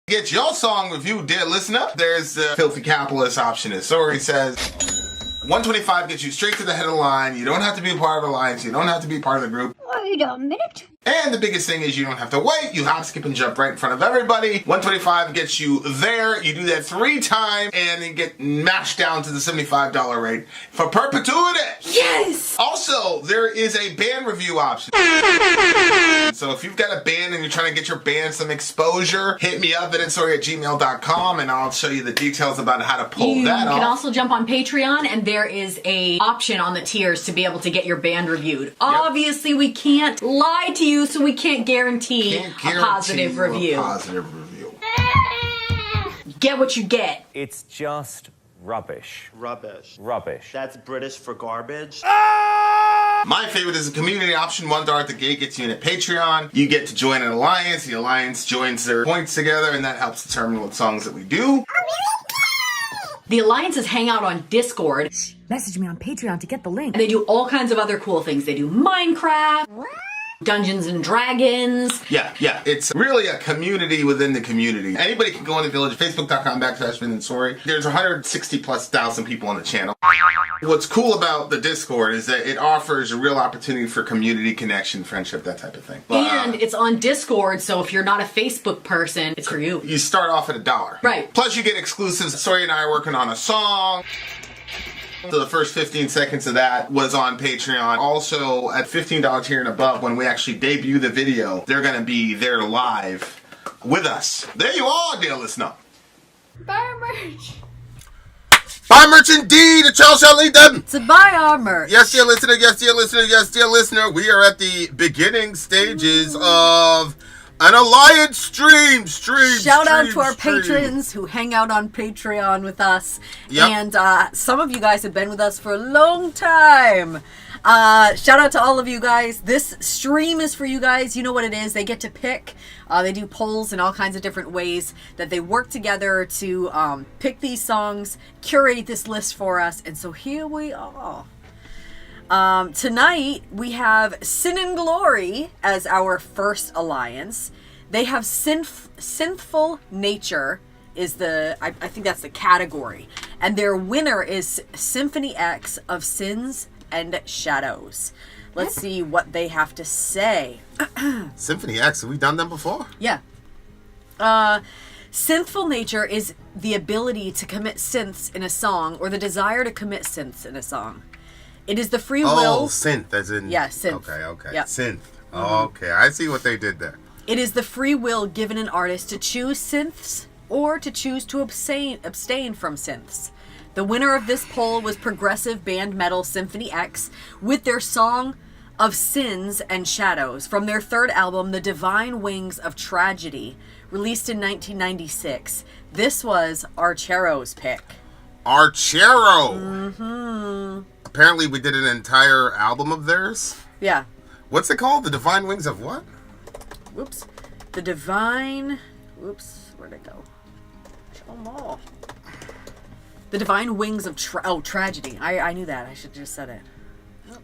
Get your song reviewed, dear listener. There's the filthy capitalist option, as Sori says. $125 gets you straight to the head of the line. You don't have to be a part of the alliance. You don't have to be part of the group. Wait a minute. And the biggest thing is you don't have to wait. You hop, skip, and jump right in front of everybody. $125 gets you there. You do that 3 times and then get mashed down to the $75 rate for perpetuity. Yes! Also, there is a band review option. So if you've got a band and you're trying to get your band some exposure, hit me up at itsori@gmail.com and I'll show you the details about how to pull that off. You can also jump on Patreon and there is a option on the tiers to be able to get your band reviewed. Yep. Obviously, we can't lie to you, so we can't guarantee a positive review. Get what you get. It's just rubbish. Rubbish. Rubbish. That's British for garbage. My favorite is the community option. $1 at the gate gets you in at Patreon. You get to join an alliance. The alliance joins their points together, and that helps determine what songs that we do. The alliances hang out on Discord. Message me on Patreon to get the link. And they do all kinds of other cool things. They do Minecraft, Dungeons and Dragons. Yeah. It's really a community within the community. Anybody can go in the village, facebook.com/VinandSori. There's 160,000+ people on the channel. What's cool about the Discord is that it offers a real opportunity for community connection, friendship, that type of thing. And it's on Discord, so if you're not a Facebook person, it's for you. You start off at $1. Right. Plus you get exclusives. Sori and I are working on a song. So the first 15 seconds of that was on Patreon. Also, at $15 tier and above, when we actually debut the video, they're going to be there live with us. There you are, dear listener. Buy our merch. Buy merch indeed. A child shall lead them. To buy our merch. Yes, dear listener. Yes, dear listener. Yes, dear listener. We are at the beginning stages of an alliance stream. Shout out to our patrons who hang out on Patreon with us. Yep. And some of you guys have been with us for a long time. Shout out to all of you guys. This stream is for you guys. You know what it is. They get to pick. They do polls in all kinds of different ways that they work together to pick these songs, curate this list for us. And so here we are. Tonight we have Sin and Glory as our first alliance. They have Synthful Nature is I think that's the category. And their winner is Symphony X of Sins and Shadows. Let's see what they have to say. Symphony X, have we done them before? Yeah. Synthful Nature is the ability to commit synths in a song or the desire to commit synths in a song. It is the free will. Oh, synth, as in... Yeah, synth. Okay. Yep. Synth. Okay, I see what they did there. It is the free will given an artist to choose synths or to choose to abstain from synths. The winner of this poll was progressive band metal Symphony X with their song of Sins and Shadows from their third album, The Divine Wings of Tragedy, released in 1996. This was Archero's pick. Archero! Mm-hmm. Apparently we did an entire album of theirs. Yeah. What's it called? The Divine Wings of what? Whoops. The Divine... Whoops. Where'd it go? Show them all. The Divine Wings of Tragedy. I knew that. I should have just said it.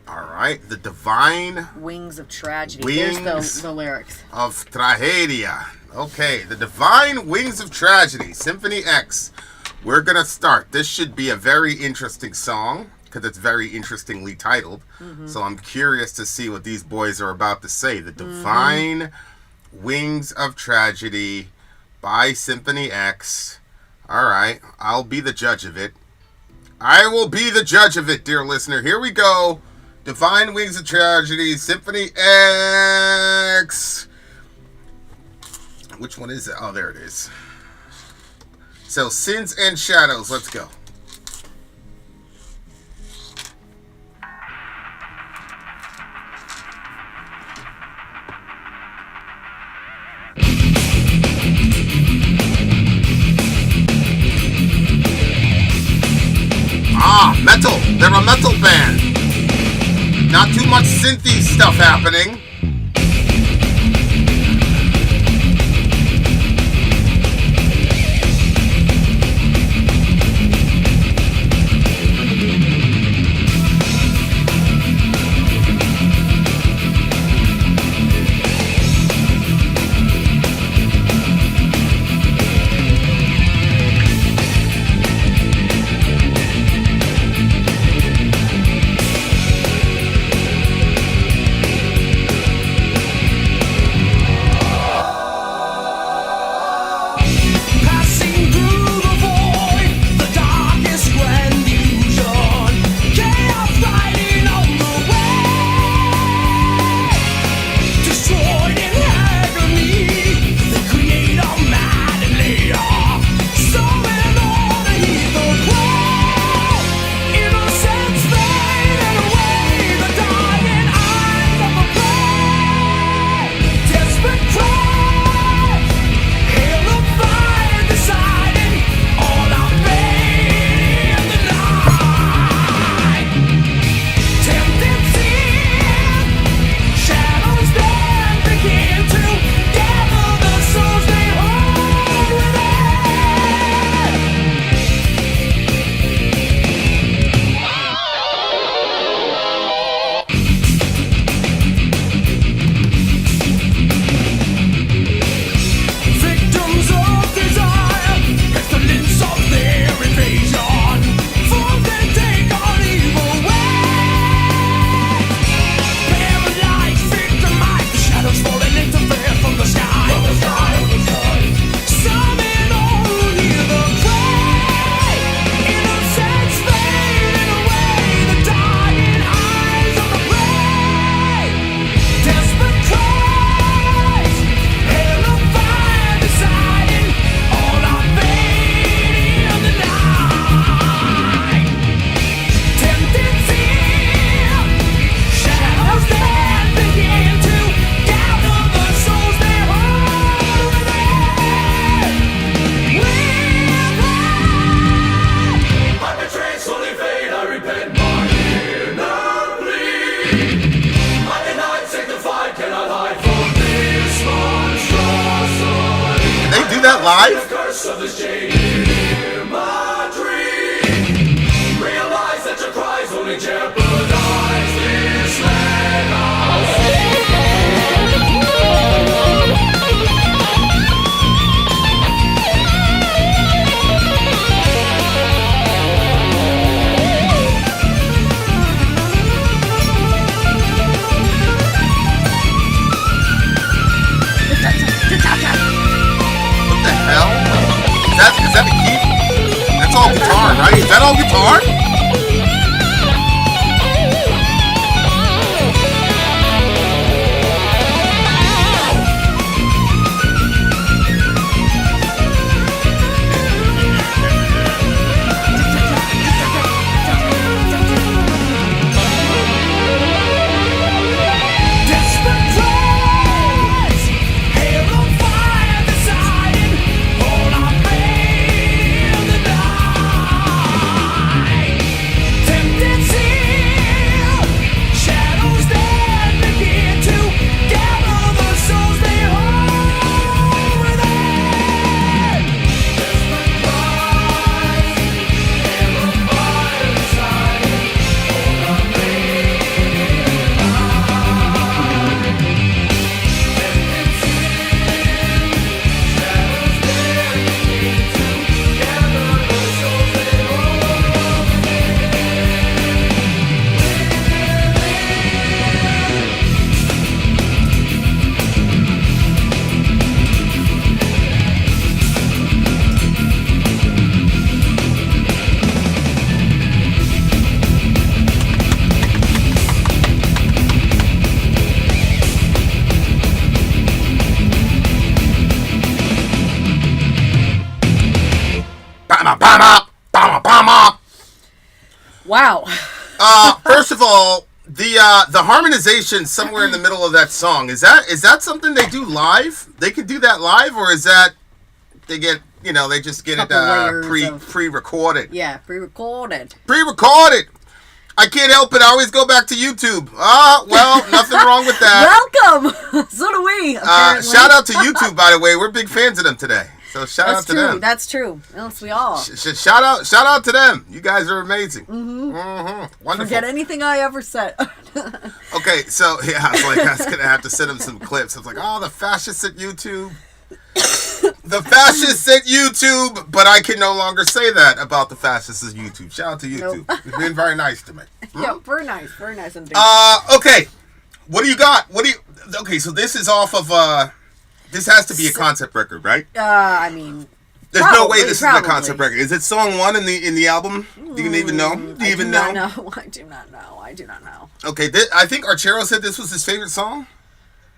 All right. The Divine... Wings of Tragedy. Wings There's the lyrics. of Tragedia. Okay. The Divine Wings of Tragedy. Symphony X. We're going to start. This should be a very interesting song because it's very interestingly titled. Mm-hmm. So I'm curious to see what these boys are about to say. The Divine Wings of Tragedy by Symphony X. All right. I'll be the judge of it. I will be the judge of it, dear listener. Here we go. Divine Wings of Tragedy, Symphony X. Which one is it? Oh, there it is. So, Sins and Shadows. Let's go. Ah, metal. They're a metal band. Not too much synthy stuff happening. that live? What the hell? Is that a key? That's all guitar, right? Is that all guitar? Wow. First of all, the harmonization somewhere in the middle of that song, is that something they do live? They can do that live, or is that they get, they just get it pre-recorded? Yeah, pre-recorded. Pre-recorded. I can't help it. I always go back to YouTube. Well, nothing wrong with that. Welcome. So do we. Shout out to YouTube, by the way. We're big fans of them today. So shout out to them. That's true. Yes, we all. Shout out to them. You guys are amazing. Wonderful. Forget anything I ever said. Okay, so I was gonna have to send them some clips. I was like, the fascists at YouTube. The fascists at YouTube, but I can no longer say that about the fascists at YouTube. Shout out to YouTube. Nope. You've been very nice to me. Yeah, very nice indeed. Okay. What do you got? Okay, so this is off of this has to be a concept record, right? I mean, there's no way this is a concept record. Is it song 1 in the album? Do you even know? Do you even know? I do not know. Okay, I think Archero said this was his favorite song.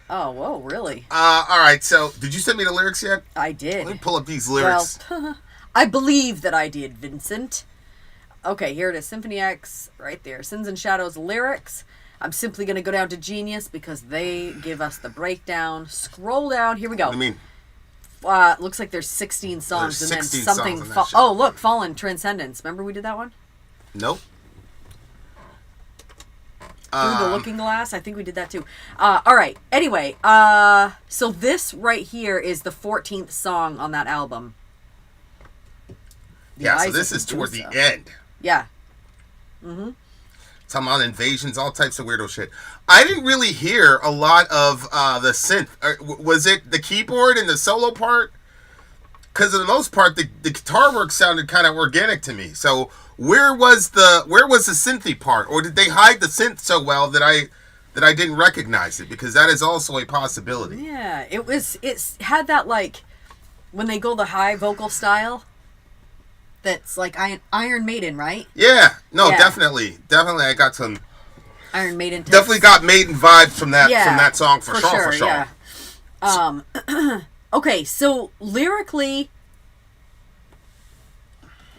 Oh, whoa, really? All right, so did you send me the lyrics yet? I did. Let me pull up these lyrics. Well, I believe that I did, Vincent. Okay, here it is. Symphony X, right there. Sins and Shadows lyrics. I'm simply going to go down to Genius because they give us the breakdown. Scroll down. Here we go. What do you mean? Looks like there's 16 songs. There's and 16 then something. songs on that shit. Oh, look. Fallen Transcendence. Remember we did that one? Nope. Through the Looking Glass. I think we did that too. All right. Anyway, so this right here is the 14th song on that album. So this is toward the end. Yeah. Talking about invasions, all types of weirdo shit. I didn't really hear a lot of the synth. Was it the keyboard and the solo part? Because for the most part, the guitar work sounded kind of organic to me. So where was the synthy part, or did they hide the synth so well that I didn't recognize it? Because that is also a possibility. Yeah, it had that, like, when they go the high vocal style. That's like Iron Maiden, right? Yeah, no, definitely. I got some Iron Maiden. Definitely got Maiden vibes from that song for sure. Yeah. Okay, so lyrically,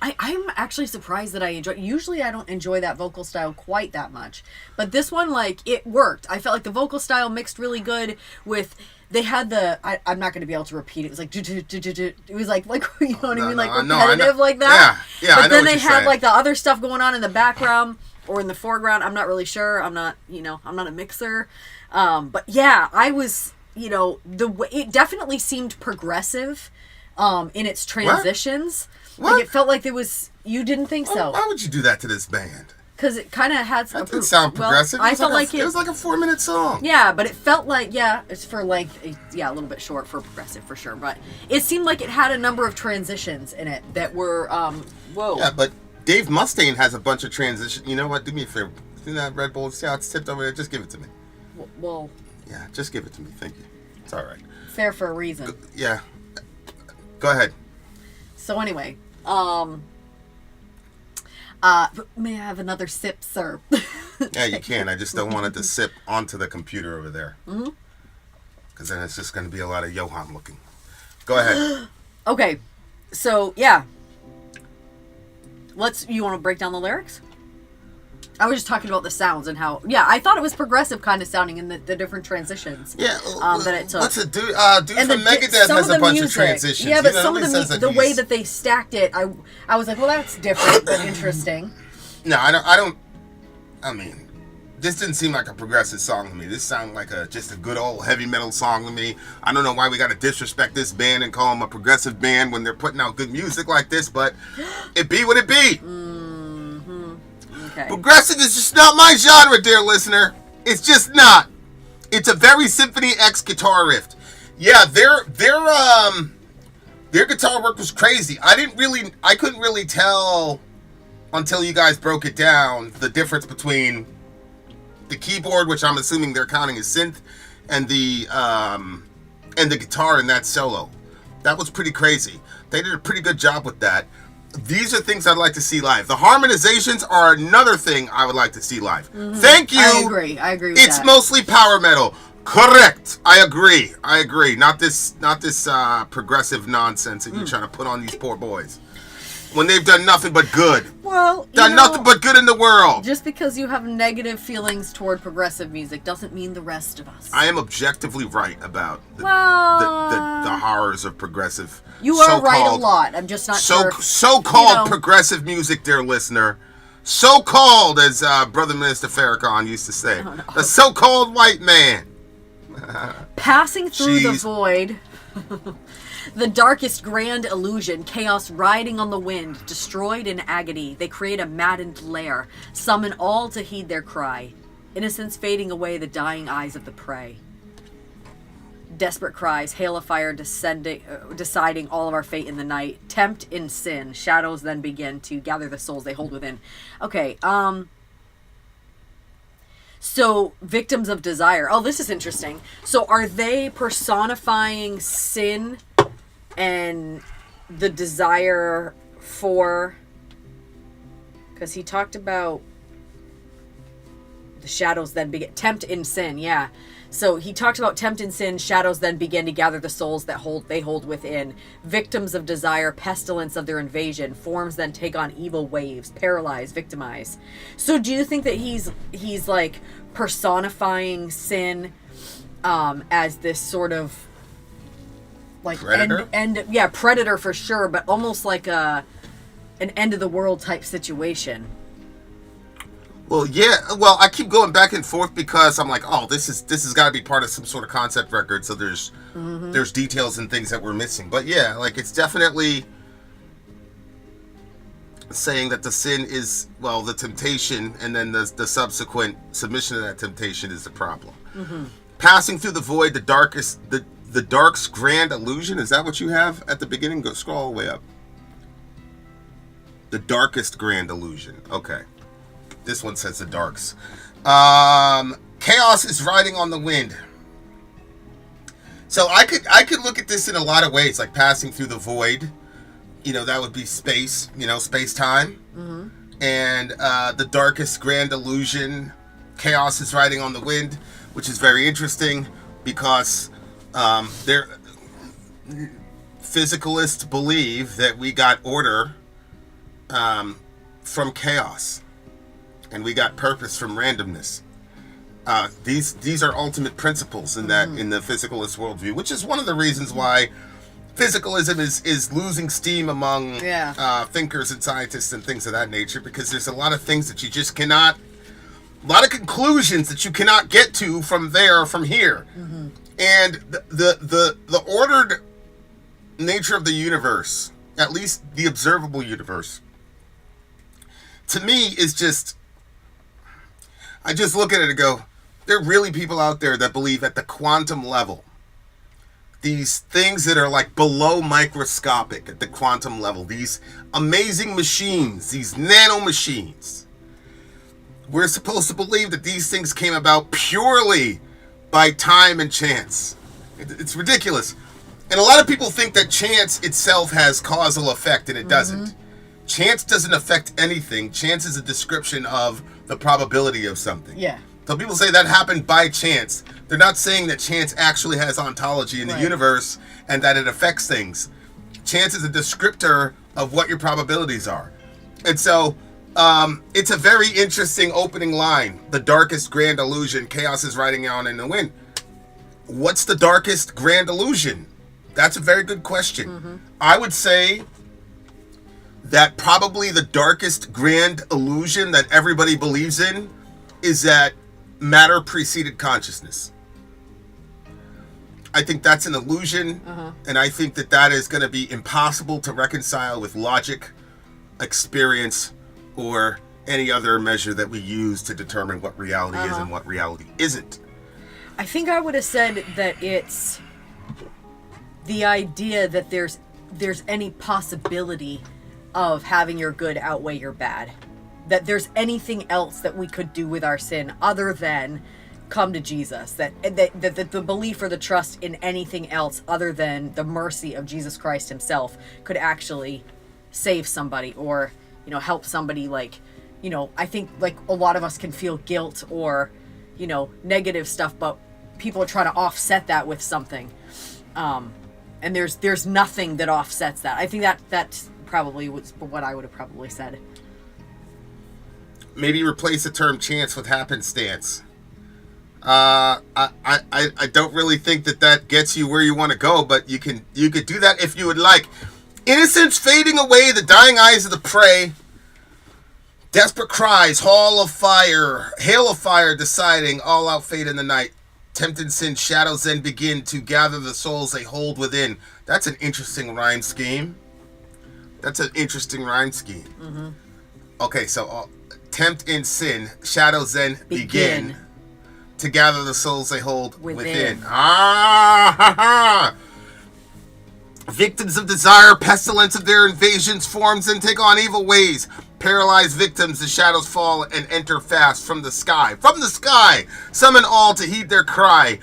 I'm actually surprised that I enjoy. Usually, I don't enjoy that vocal style quite that much, but this one, like, it worked. I felt like the vocal style mixed really good with. They had the. I'm not going to be able to repeat it. It was like. It was like you know what I mean, like repetitive like that. Yeah. But then they had like the other stuff going on in the background or in the foreground. I'm not really sure. I'm not a mixer. But yeah, I was. The way it definitely seemed progressive. in its transitions. What? Like, it felt like there was... You didn't think so? Why would you do that to this band? Because it kind of had... That didn't sound progressive. I felt like it was like a 4-minute song. Yeah, but it felt like, it's for length, a little bit short for progressive, for sure. But it seemed like it had a number of transitions in it that were, whoa. Yeah, but Dave Mustaine has a bunch of transitions. You know what? Do me a favor. See that Red Bull? See how it's tipped over there? Just give it to me. Well... Yeah, just give it to me. Thank you. It's all right. It's there for a reason. Yeah. Go ahead. So anyway, may I have another sip, sir? Yeah, you can. I just don't want it to sip onto the computer over there. Mm-hmm. Because then it's just going to be a lot of Johan looking. Go ahead. Okay. So, yeah. You want to break down the lyrics? I was just talking about the sounds and how... Yeah, I thought it was progressive kind of sounding in the different transitions. Yeah. That it took. What's it do? Dude from Megadeth has a bunch of transitions. Yeah, but some of the way that they stacked it, I was like, well, that's different but interesting. No, I mean, this didn't seem like a progressive song to me. This sounded like just a good old heavy metal song to me. I don't know why we got to disrespect this band and call them a progressive band when they're putting out good music like this, but it be what it be. Okay. Progressive is just not my genre, dear listener. It's just not. It's a very Symphony X guitar riff. Yeah, their guitar work was crazy. I couldn't really tell until you guys broke it down the difference between the keyboard, which I'm assuming they're counting as synth, and the guitar in that solo. That was pretty crazy. They did a pretty good job with that. These are things I'd like to see live. The harmonizations are another thing I would like to see live. Mm-hmm. Thank you. I agree with it's that. mostly power metal. Correct. I agree. Not this progressive nonsense that you're trying to put on these poor boys. When they've done nothing but good. Well, nothing but good in the world. Just because you have negative feelings toward progressive music doesn't mean the rest of us. I am objectively right about the horrors of progressive. You are right a lot. I'm just not sure. So-called progressive music, dear listener. So-called, as Brother Minister Farrakhan used to say. Oh, no. The so-called white man. Passing through the void. The darkest grand illusion, chaos riding on the wind, destroyed in agony, they create a maddened lair, summon all to heed their cry, innocence fading away the dying eyes of the prey. Desperate cries, hail of fire deciding all of our fate in the night, tempt in sin, shadows then begin to gather the souls they hold within. Okay, so, victims of desire. Oh, this is interesting. So, are they personifying sin and the desire for... Because he talked about the shadows then begin... Tempt in sin, yeah. So, he talked about tempt in sin, shadows then begin to gather the souls that they hold within. Victims of desire, pestilence of their invasion. Forms then take on evil waves, paralyze, victimize. So, do you think that he's like personifying sin as this sort of like predator? Predator for sure, but almost like an end of the world type situation. Well, yeah. Well, I keep going back and forth because I'm like, oh, this has got to be part of some sort of concept record. So there's details and things that we're missing. But yeah, like it's definitely saying that the sin is, well, the temptation, and then the subsequent submission to that temptation is the problem. Mm-hmm. Passing through the void, the dark's grand illusion. Is that what you have at the beginning? Go scroll all the way up. The darkest grand illusion. Okay. This one says the darks. Chaos is riding on the wind. So I could look at this in a lot of ways, like passing through the void. You know, that would be space, space-time. Mm-hmm. And the darkest grand illusion, chaos is riding on the wind, which is very interesting because physicalists believe that we got order from chaos. And we got purpose from randomness. These are ultimate principles in that in the physicalist worldview, which is one of the reasons why physicalism is losing steam among thinkers and scientists and things of that nature, because there's a lot of things that you just cannot, a lot of conclusions that you cannot get to from there or from here. Mm-hmm. And the ordered nature of the universe, at least the observable universe, to me is just, I just look at it and go, there are really people out there that believe at the quantum level, these things that are like below microscopic at the quantum level, these amazing machines, these nano machines. We're supposed to believe that these things came about purely by time and chance. It's ridiculous. And a lot of people think that chance itself has causal effect, and it doesn't. Chance doesn't affect anything. Chance is a description of the probability of something. Yeah. So people say that happened by chance. They're not saying that chance actually has ontology in the universe and that it affects things. Chance is a descriptor of what your probabilities are. And so it's a very interesting opening line. The darkest grand illusion, chaos is riding on in the wind. What's the darkest grand illusion? That's a very good question. I would say that probably the darkest grand illusion that everybody believes in is that matter preceded consciousness. I think that's an illusion, and I think that that is going to be impossible to reconcile with logic, experience, or any other measure that we use to determine what reality is and what reality isn't. I think I would have said that it's the idea that there's any possibility of having your good outweigh your bad. That there's anything else that we could do with our sin other than come to Jesus. That the belief or the trust in anything else other than the mercy of Jesus Christ himself could actually save somebody or, you know, help somebody. Like, you know, I think like a lot of us can feel guilt or, you know, negative stuff, but people are trying to offset that with something. And there's nothing that offsets that. I think that's probably was what I would have probably said. Maybe replace the term chance with happenstance. I don't really think that gets you where you want to go, but you could do that if you would like. Innocence fading away, the dying eyes of the prey. Desperate cries, hail of fire deciding, all out fate in the night. Tempted sin, shadows then begin to gather the souls they hold within. That's an interesting rhyme scheme. Okay, so tempt in sin, shadows then begin to gather the souls they hold within. Victims of desire, pestilence of their invasions forms and take on evil ways. Paralyzed victims, the shadows fall and enter fast from the sky. From the sky, summon all to heed their cry.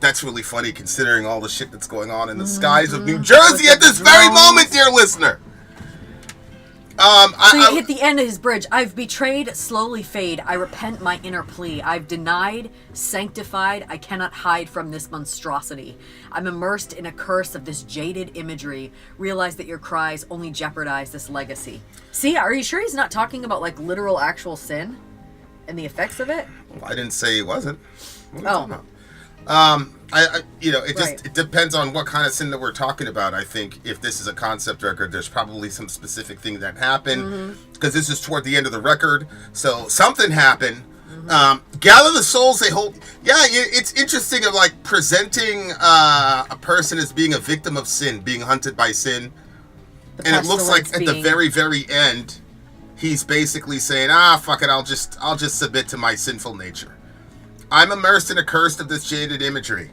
That's really funny considering all the shit that's going on in the skies of New Jersey at this very moment, dear listener. So you hit the end of his bridge. I've betrayed, slowly fade. I repent my inner plea. I've denied, sanctified. I cannot hide from this monstrosity. I'm immersed in a curse of this jaded imagery. Realize that your cries only jeopardize this legacy. See, are you sure he's not talking about like literal actual sin and the effects of it? Well, I didn't say he wasn't. What are you talking about? It depends on what kind of sin that we're talking about. I think if this is a concept record, there's probably some specific thing that happened because this is toward the end of the record. So something happened. Gather the souls they hold. Yeah, it's interesting of like presenting a person as being a victim of sin, being hunted by sin. And it looks like at the very, very end, he's basically saying, fuck it, I'll just submit to my sinful nature. I'm immersed in a curse of this jaded imagery.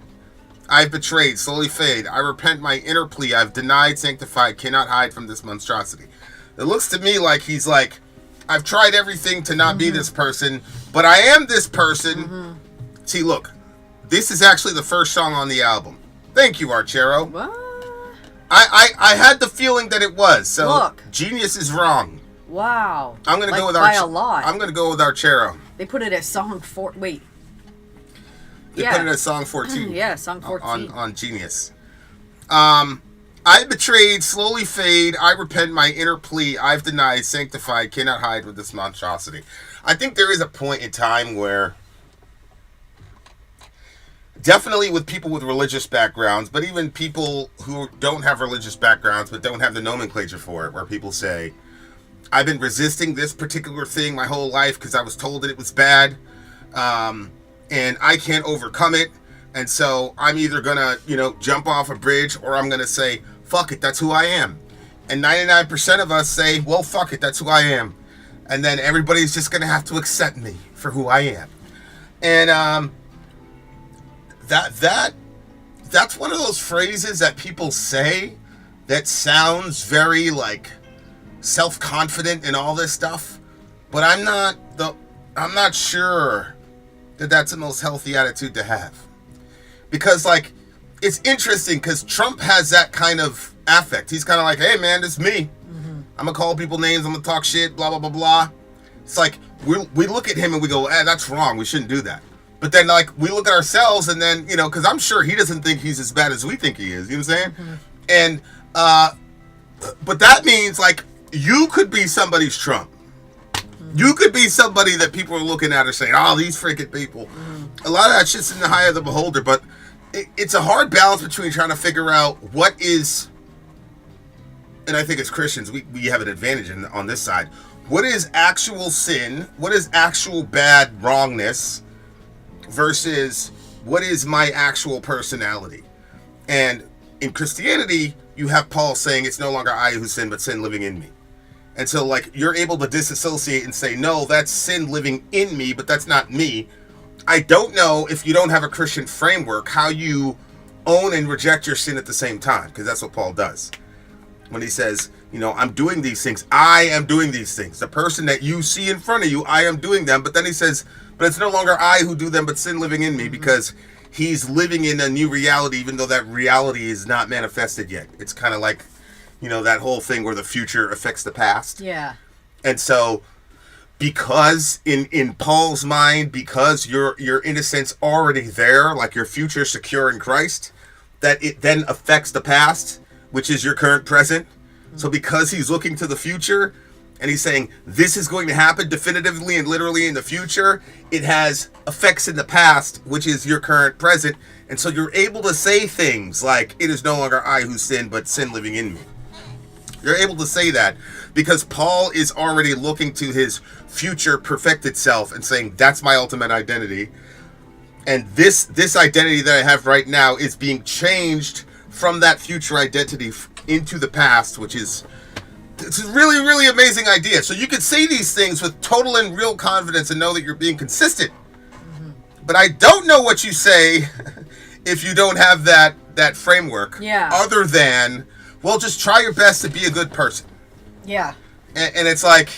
I've betrayed, slowly fade. I repent my inner plea. I've denied, sanctified, cannot hide from this monstrosity. It looks to me like he's like, I've tried everything to not be this person, but I am this person. See, look, this is actually the first song on the album. Thank you, Archero. What? I had the feeling that it was. So look. Genius is wrong. Wow. I'm gonna go with by a lot. I'm gonna go with Archero. They put it as song 4. Wait. They put it as song 14. Yeah, song 14. On Genius. I betrayed, slowly fade. I repent my inner plea. I've denied, sanctified, cannot hide with this monstrosity. I think there is a point in time where, definitely with people with religious backgrounds, but even people who don't have religious backgrounds but don't have the nomenclature for it, where people say, I've been resisting this particular thing my whole life because I was told that it was bad. And I can't overcome it. And so I'm either going to, jump off a bridge or I'm going to say, fuck it, that's who I am. And 99% of us say, well, fuck it, that's who I am. And then everybody's just going to have to accept me for who I am. And that's one of those phrases that people say that sounds very like self-confident and all this stuff. But I'm not sure that that's the most healthy attitude to have. Because like, it's interesting because Trump has that kind of affect. He's kind of like, hey man, this is me. I'm gonna call people names, I'm gonna talk shit, blah blah blah blah. It's like we look at him and we go, that's wrong, we shouldn't do that. But then like we look at ourselves and then, because I'm sure he doesn't think he's as bad as we think he is, you know what I'm saying? And but that means like you could be somebody's Trump. You could be somebody that people are looking at and saying, oh, these freaking people. A lot of that shit's in the eye of the beholder, but it's a hard balance between trying to figure out what is, and I think as Christians, we have an advantage on this side. What is actual sin? What is actual bad wrongness versus what is my actual personality? And in Christianity, you have Paul saying it's no longer I who sin, but sin living in me. And so like you're able to disassociate and say, no, that's sin living in me, but that's not me. I don't know if you don't have a Christian framework, how you own and reject your sin at the same time, because that's what Paul does. When he says, I'm doing these things, I am doing these things. The person that you see in front of you, I am doing them. But then he says, but it's no longer I who do them, but sin living in me, because he's living in a new reality, even though that reality is not manifested yet. It's kind of like, that whole thing where the future affects the past. Yeah. And so because in Paul's mind, because you're in a sense already there, like your future secure in Christ, that it then affects the past, which is your current present. So because he's looking to the future and he's saying this is going to happen definitively and literally in the future, it has effects in the past, which is your current present. And so you're able to say things like, it is no longer I who sin, but sin living in me. You're able to say that because Paul is already looking to his future perfected self and saying, that's my ultimate identity. And this identity that I have right now is being changed from that future identity into the past, which is, it's a really, really amazing idea. So you can say these things with total and real confidence and know that you're being consistent. But I don't know what you say if you don't have that framework. Yeah. Other than, well, just try your best to be a good person. Yeah. And it's like,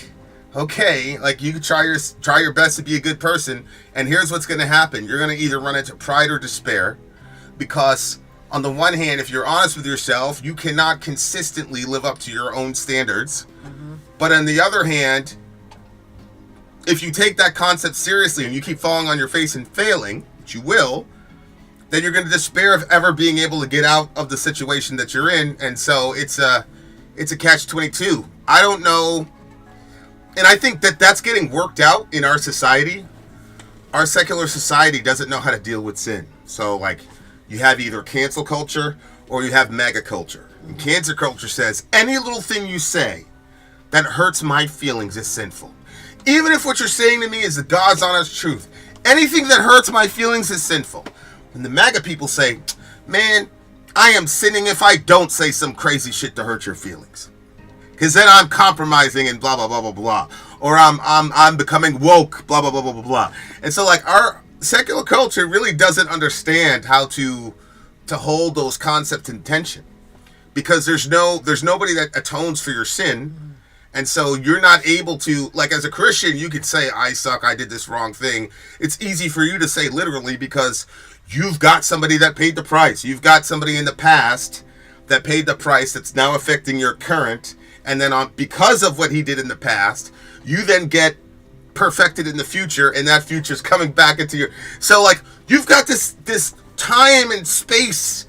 okay, like you can try your best to be a good person, and here's what's going to happen. You're going to either run into pride or despair, because on the one hand, if you're honest with yourself, you cannot consistently live up to your own standards. But on the other hand, if you take that concept seriously and you keep falling on your face and failing, which you will, then you're going to despair of ever being able to get out of the situation that you're in. And so it's a catch-22. I don't know. And I think that that's getting worked out in our society. Our secular society doesn't know how to deal with sin. So like you have either cancel culture or you have MAGA culture. And cancel culture says any little thing you say that hurts my feelings is sinful. Even if what you're saying to me is the God's honest truth, anything that hurts my feelings is sinful. And the MAGA people say, man, I am sinning if I don't say some crazy shit to hurt your feelings. Because then I'm compromising and blah, blah, blah, blah, blah. Or I'm becoming woke, blah, blah, blah, blah, blah, blah. And so like our secular culture really doesn't understand how to hold those concepts in tension. Because there's nobody that atones for your sin. And so you're not able to, like as a Christian, you could say, I suck, I did this wrong thing. It's easy for you to say literally because you've got somebody that paid the price. You've got somebody in the past that paid the price that's now affecting your current. And then because of what he did in the past, you then get perfected in the future, and that future is coming back into your... So like you've got this time and space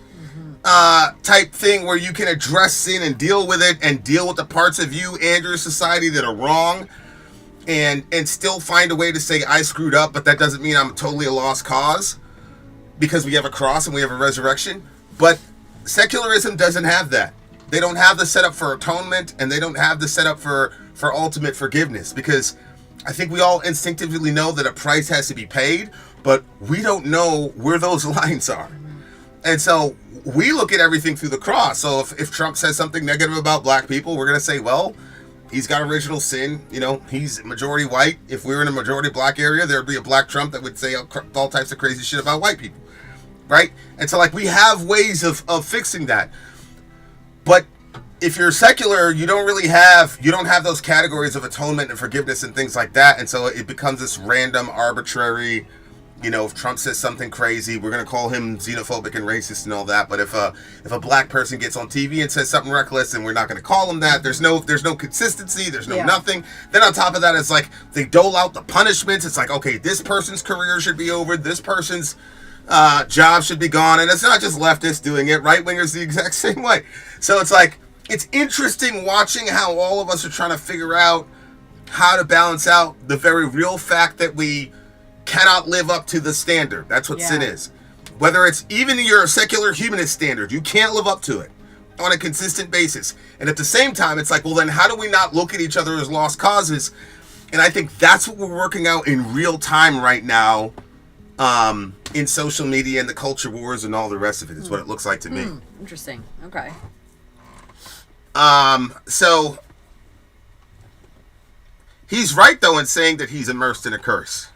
type thing where you can address sin and deal with it and deal with the parts of you and your society that are wrong and still find a way to say I screwed up, but that doesn't mean I'm totally a lost cause because we have a cross and we have a resurrection. But secularism doesn't have that. They don't have the setup for atonement, and they don't have the setup for ultimate forgiveness, because I think we all instinctively know that a price has to be paid, but we don't know where those lines are. And so we look at everything through the cross. So if Trump says something negative about black people, we're going to say, well, he's got original sin. You know, he's majority white. If we were in a majority black area, there'd be a black Trump that would say all types of crazy shit about white people. Right? And so, like, we have ways of fixing that. But if you're secular, you don't have those categories of atonement and forgiveness and things like that. And so it becomes this random, arbitrary, you know, if Trump says something crazy, we're going to call him xenophobic and racist and all that. But if a black person gets on TV and says something reckless, and we're not going to call him that, there's no consistency, there's no nothing. Then on top of that, it's like they dole out the punishments. It's like, okay, this person's career should be over, this person's job should be gone. And it's not just leftists doing it, right wingers the exact same way. So it's like, it's interesting watching how all of us are trying to figure out how to balance out the very real fact that we cannot live up to the standard. That's what sin is. Whether it's even your secular humanist standard, you can't live up to it on a consistent basis. And at the same time, it's like, well, then how do we not look at each other as lost causes? And I think that's what we're working out in real time right now, in social media and the culture wars and all the rest of it is what it looks like to me. Interesting. Okay. So he's right though in saying that he's immersed in a curse.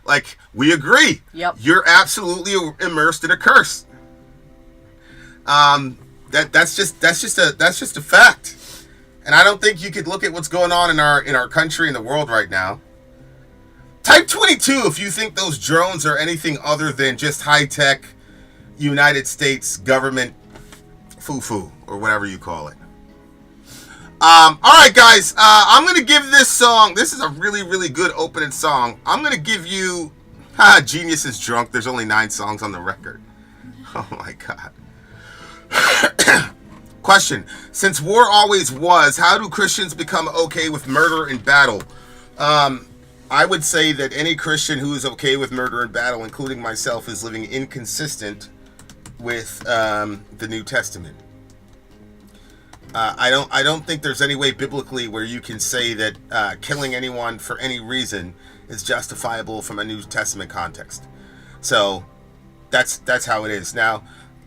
Like, we agree. Yep. You're absolutely immersed in a curse. That's just a fact. And I don't think you could look at what's going on in our country and the world right now. Type 22 if you think those drones are anything other than just high-tech United States government foo-foo, or whatever you call it. Alright guys, I'm going to give this song, this is a really, really good opening song. I'm going to give you, Genius is drunk, there's only 9 songs on the record. Oh my god. Question, since war always was, how do Christians become okay with murder and battle? I would say that any Christian who is okay with murder and battle, including myself, is living inconsistent with the New Testament. I don't think there's any way biblically where you can say that killing anyone for any reason is justifiable from a New Testament context. So that's how it is. Now,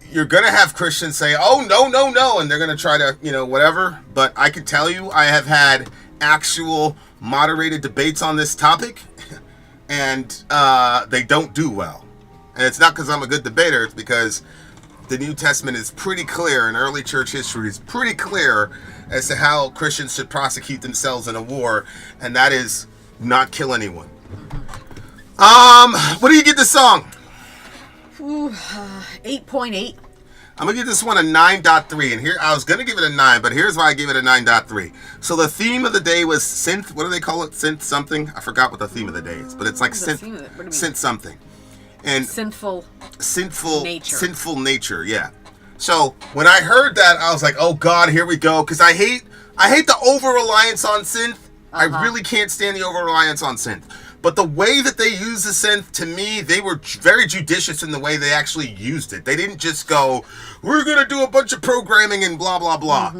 you're gonna have Christians say, "Oh no," and they're gonna try to, whatever. But I can tell you, I have had actual moderated debates on this topic, and they don't do well. And it's not because I'm a good debater; it's because the New Testament is pretty clear, and early church history is pretty clear as to how Christians should prosecute themselves in a war, and that is not kill anyone. What do you give this song? 8.8. I'm going to give this one a 9.3, and here, I was going to give it a 9, but here's why I gave it a 9.3. So the theme of the day was synth, what do they call it? Synth something? I forgot what the theme of the day is, but it's like synth something. And Sinful nature, yeah. So when I heard that, I was like, oh God, here we go, because I hate the over-reliance on synth. I really can't stand the over-reliance on synth. But the way that they use the synth, to me, they were very judicious in the way they actually used it. They didn't just go, we're going to do a bunch of programming and blah, blah, blah.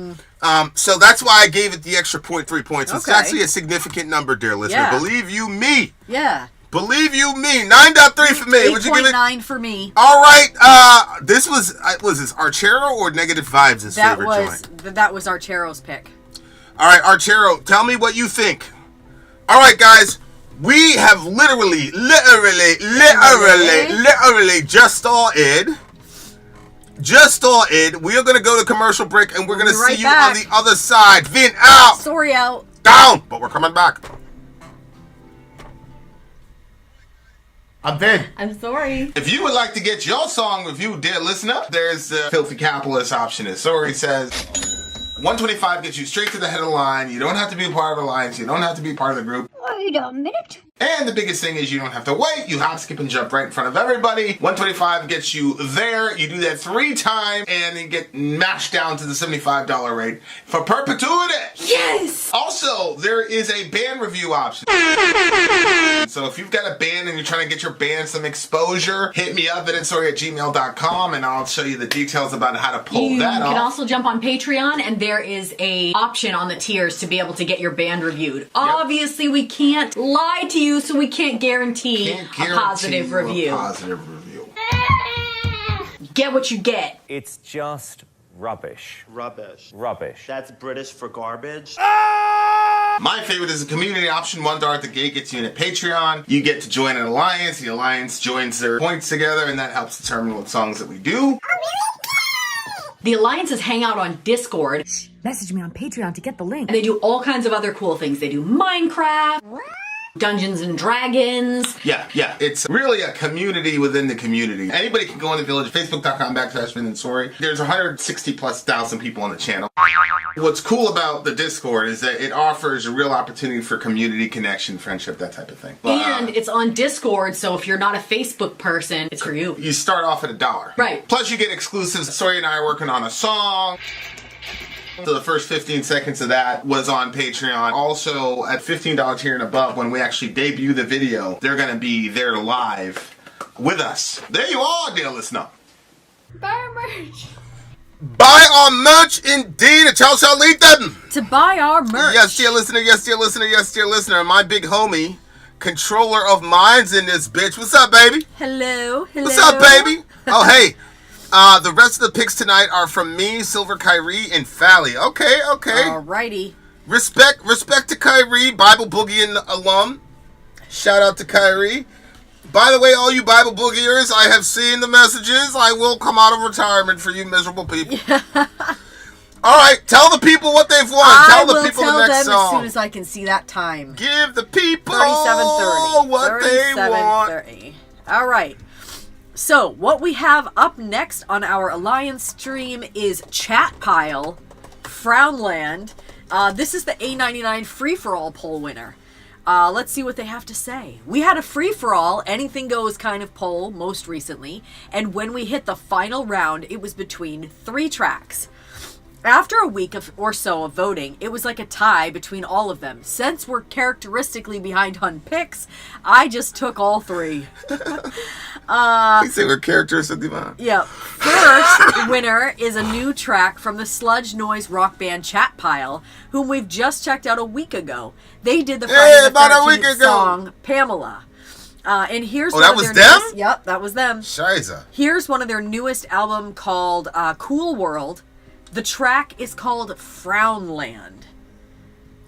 So that's why I gave it the extra 0.3 points. It's actually a significant number, dear listener. Yeah. Believe you me. Yeah. Believe you me. 9.3 for me. Would you give it? 8.9 for me. All right. This was this Archero or Negative Vibes' favorite joint? That was Archero's pick. All right, Archero, tell me what you think. All right, guys. We have literally just started. We are going to go to commercial break, and we're going to see you on the other side. Vin out. Sorry out. Down. But we're coming back. I'm Vin. I'm sorry. If you would like to get your song reviewed, dear listener, there's the Filthy Capitalist option. As Sorry says, 125 gets you straight to the head of the line. You don't have to be a part of the alliance. You don't have to be part of the group. Wait a minute. And the biggest thing is you don't have to wait. You hop, skip, and jump right in front of everybody. 125 gets you there. You do that 3 times, and you get mashed down to the $75 rate for perpetuity. Yes! Also, there is a band review option. So if you've got a band and you're trying to get your band some exposure, hit me up at itsorry@gmail.com, and I'll show you the details about how to pull that off. You can also jump on Patreon, and there is a option on the tiers to be able to get your band reviewed. Obviously, we can't lie to you, so we can't guarantee a positive review. get what you get. It's just rubbish. Rubbish. Rubbish. That's British for garbage. My favorite is the community option. $1 at the gate gets you in at Patreon. You get to join an alliance. The alliance joins their points together, and that helps determine what songs that we do. The alliances hang out on Discord. Message me on Patreon to get the link. And they do all kinds of other cool things. They do Minecraft, Dungeons and Dragons. Yeah. It's really a community within the community. Anybody can go in the village. Facebook.com/VinandSori. There's 160,000+ people on the channel. What's cool about the Discord is that it offers a real opportunity for community connection, friendship, that type of thing. And it's on Discord, so if you're not a Facebook person, it's for you. You start off at $1. Right. Plus you get exclusives. Sori and I are working on a song. So the first 15 seconds of that was on Patreon. Also, at $15 tier and above, when we actually debut the video, they're going to be there live with us. There you are, dear listener. Buy our merch. Buy our merch, indeed. A child shall lead them. To buy our merch. Yes, dear listener. Yes, dear listener. Yes, dear listener. My big homie, controller of minds in this bitch. What's up, baby? Hello. What's up, baby? Oh, hey. The rest of the picks tonight are from me, Silver Kyrie, and Fally. Okay. Alrighty. Respect to Kyrie, Bible Boogieing alum. Shout out to Kyrie. By the way, all you Bible Boogiers, I have seen the messages. I will come out of retirement for you miserable people. All right, tell the people what they've won. Tell the people the next them song. as soon as I can see that time. Give the people 37:30. what they want. 37:30. All right. So, what we have up next on our Alliance stream is Chat Pile, Frownland. This is the A99 free-for-all poll winner. Let's see what they have to say. We had a free-for-all, anything goes kind of poll most recently, and when we hit the final round, it was between 3 tracks. After a week or so of voting, it was like a tie between all of them. Since we're characteristically behind on picks, I just took all 3. You say we're characteristically behind. Yeah. First winner is a new track from the sludge noise rock band Chat Pile, whom we've just checked out a week ago. They did the Friday the 13th song, Pamela. And here's one that of was their them? newest, yep, that was them. Shiza. Here's one of their newest album called Cool World. The track is called Frownland.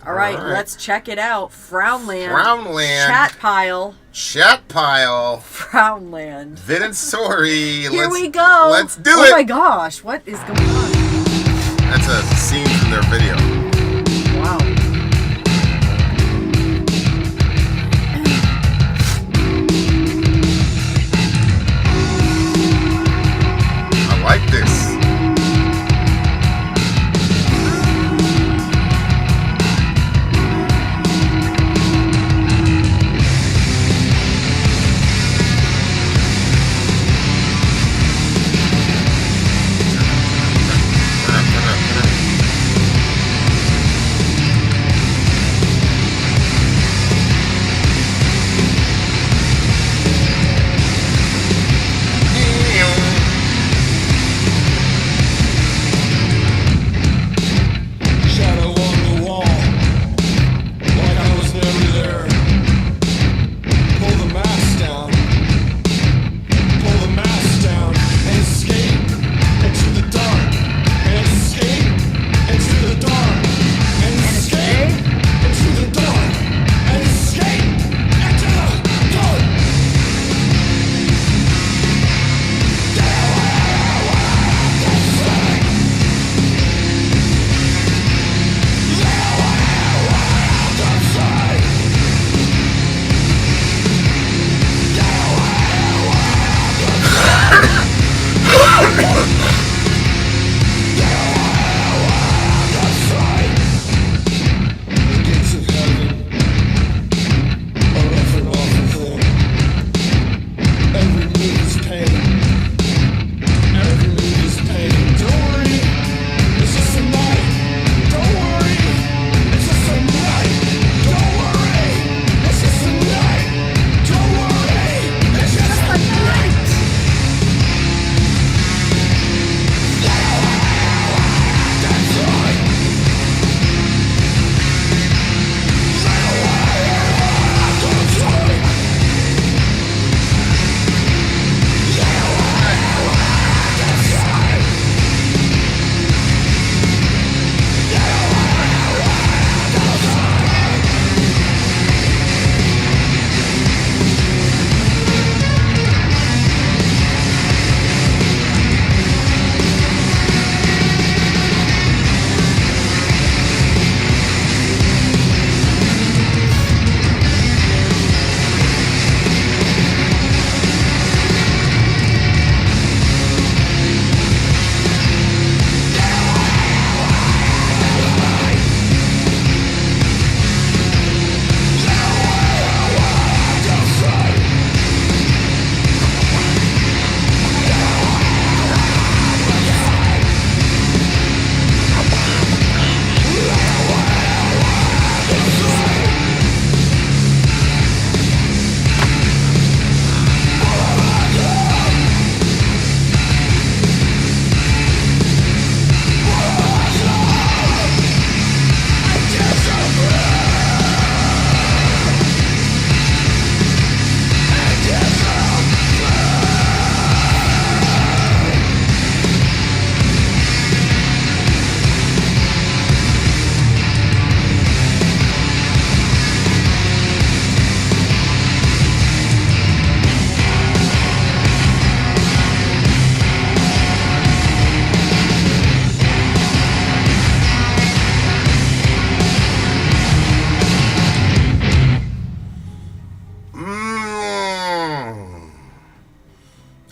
All right, let's check it out. Frownland. Chat Pile. Frownland. Vin and Sori. Here we go. Let's do it. Oh my gosh, what is going on? That's a scene from their video. Wow. I like this.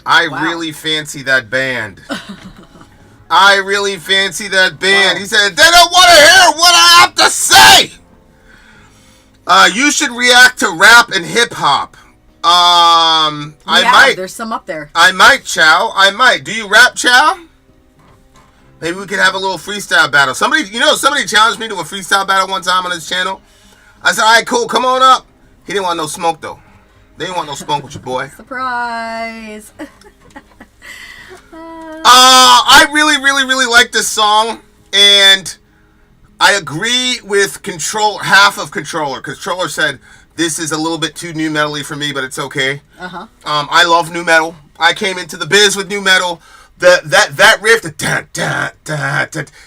I Wow. really fancy that band. I really fancy that band. Wow. He said, they don't want to hear what I have to say. You should react to rap and hip hop. I might. There's some up there. I might, Chow. I might. Do you rap, Chow? Maybe we could have a little freestyle battle. Somebody challenged me to a freestyle battle one time on his channel. I said, all right, cool, come on up. He didn't want no smoke, though. They didn't want no smoke with your boy. Surprise. I really, really, really like this song. And I agree with half of Controller. Controller said, this is a little bit too new metal-y for me, but it's okay. I love new metal. I came into the biz with new metal. That riff,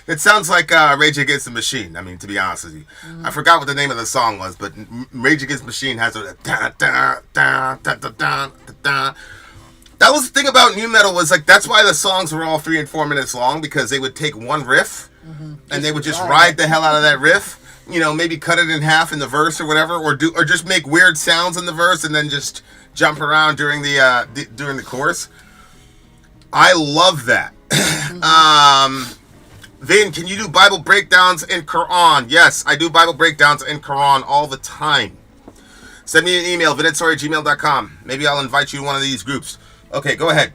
it sounds like Rage Against the Machine. I mean, to be honest with you, I forgot what the name of the song was, but Rage Against the Machine has a That was the thing about new metal, was like, that's why the songs were all 3 and 4 minutes long, because they would take one riff and they would just ride the hell out of that riff. You know, maybe cut it in half in the verse or whatever, or just make weird sounds in the verse and then just jump around during the chorus. I love that. Vin, can you do Bible breakdowns in Quran? Yes, I do Bible breakdowns in Quran all the time. Send me an email, vinitsori@gmail.com. Maybe I'll invite you to one of these groups. Okay, go ahead.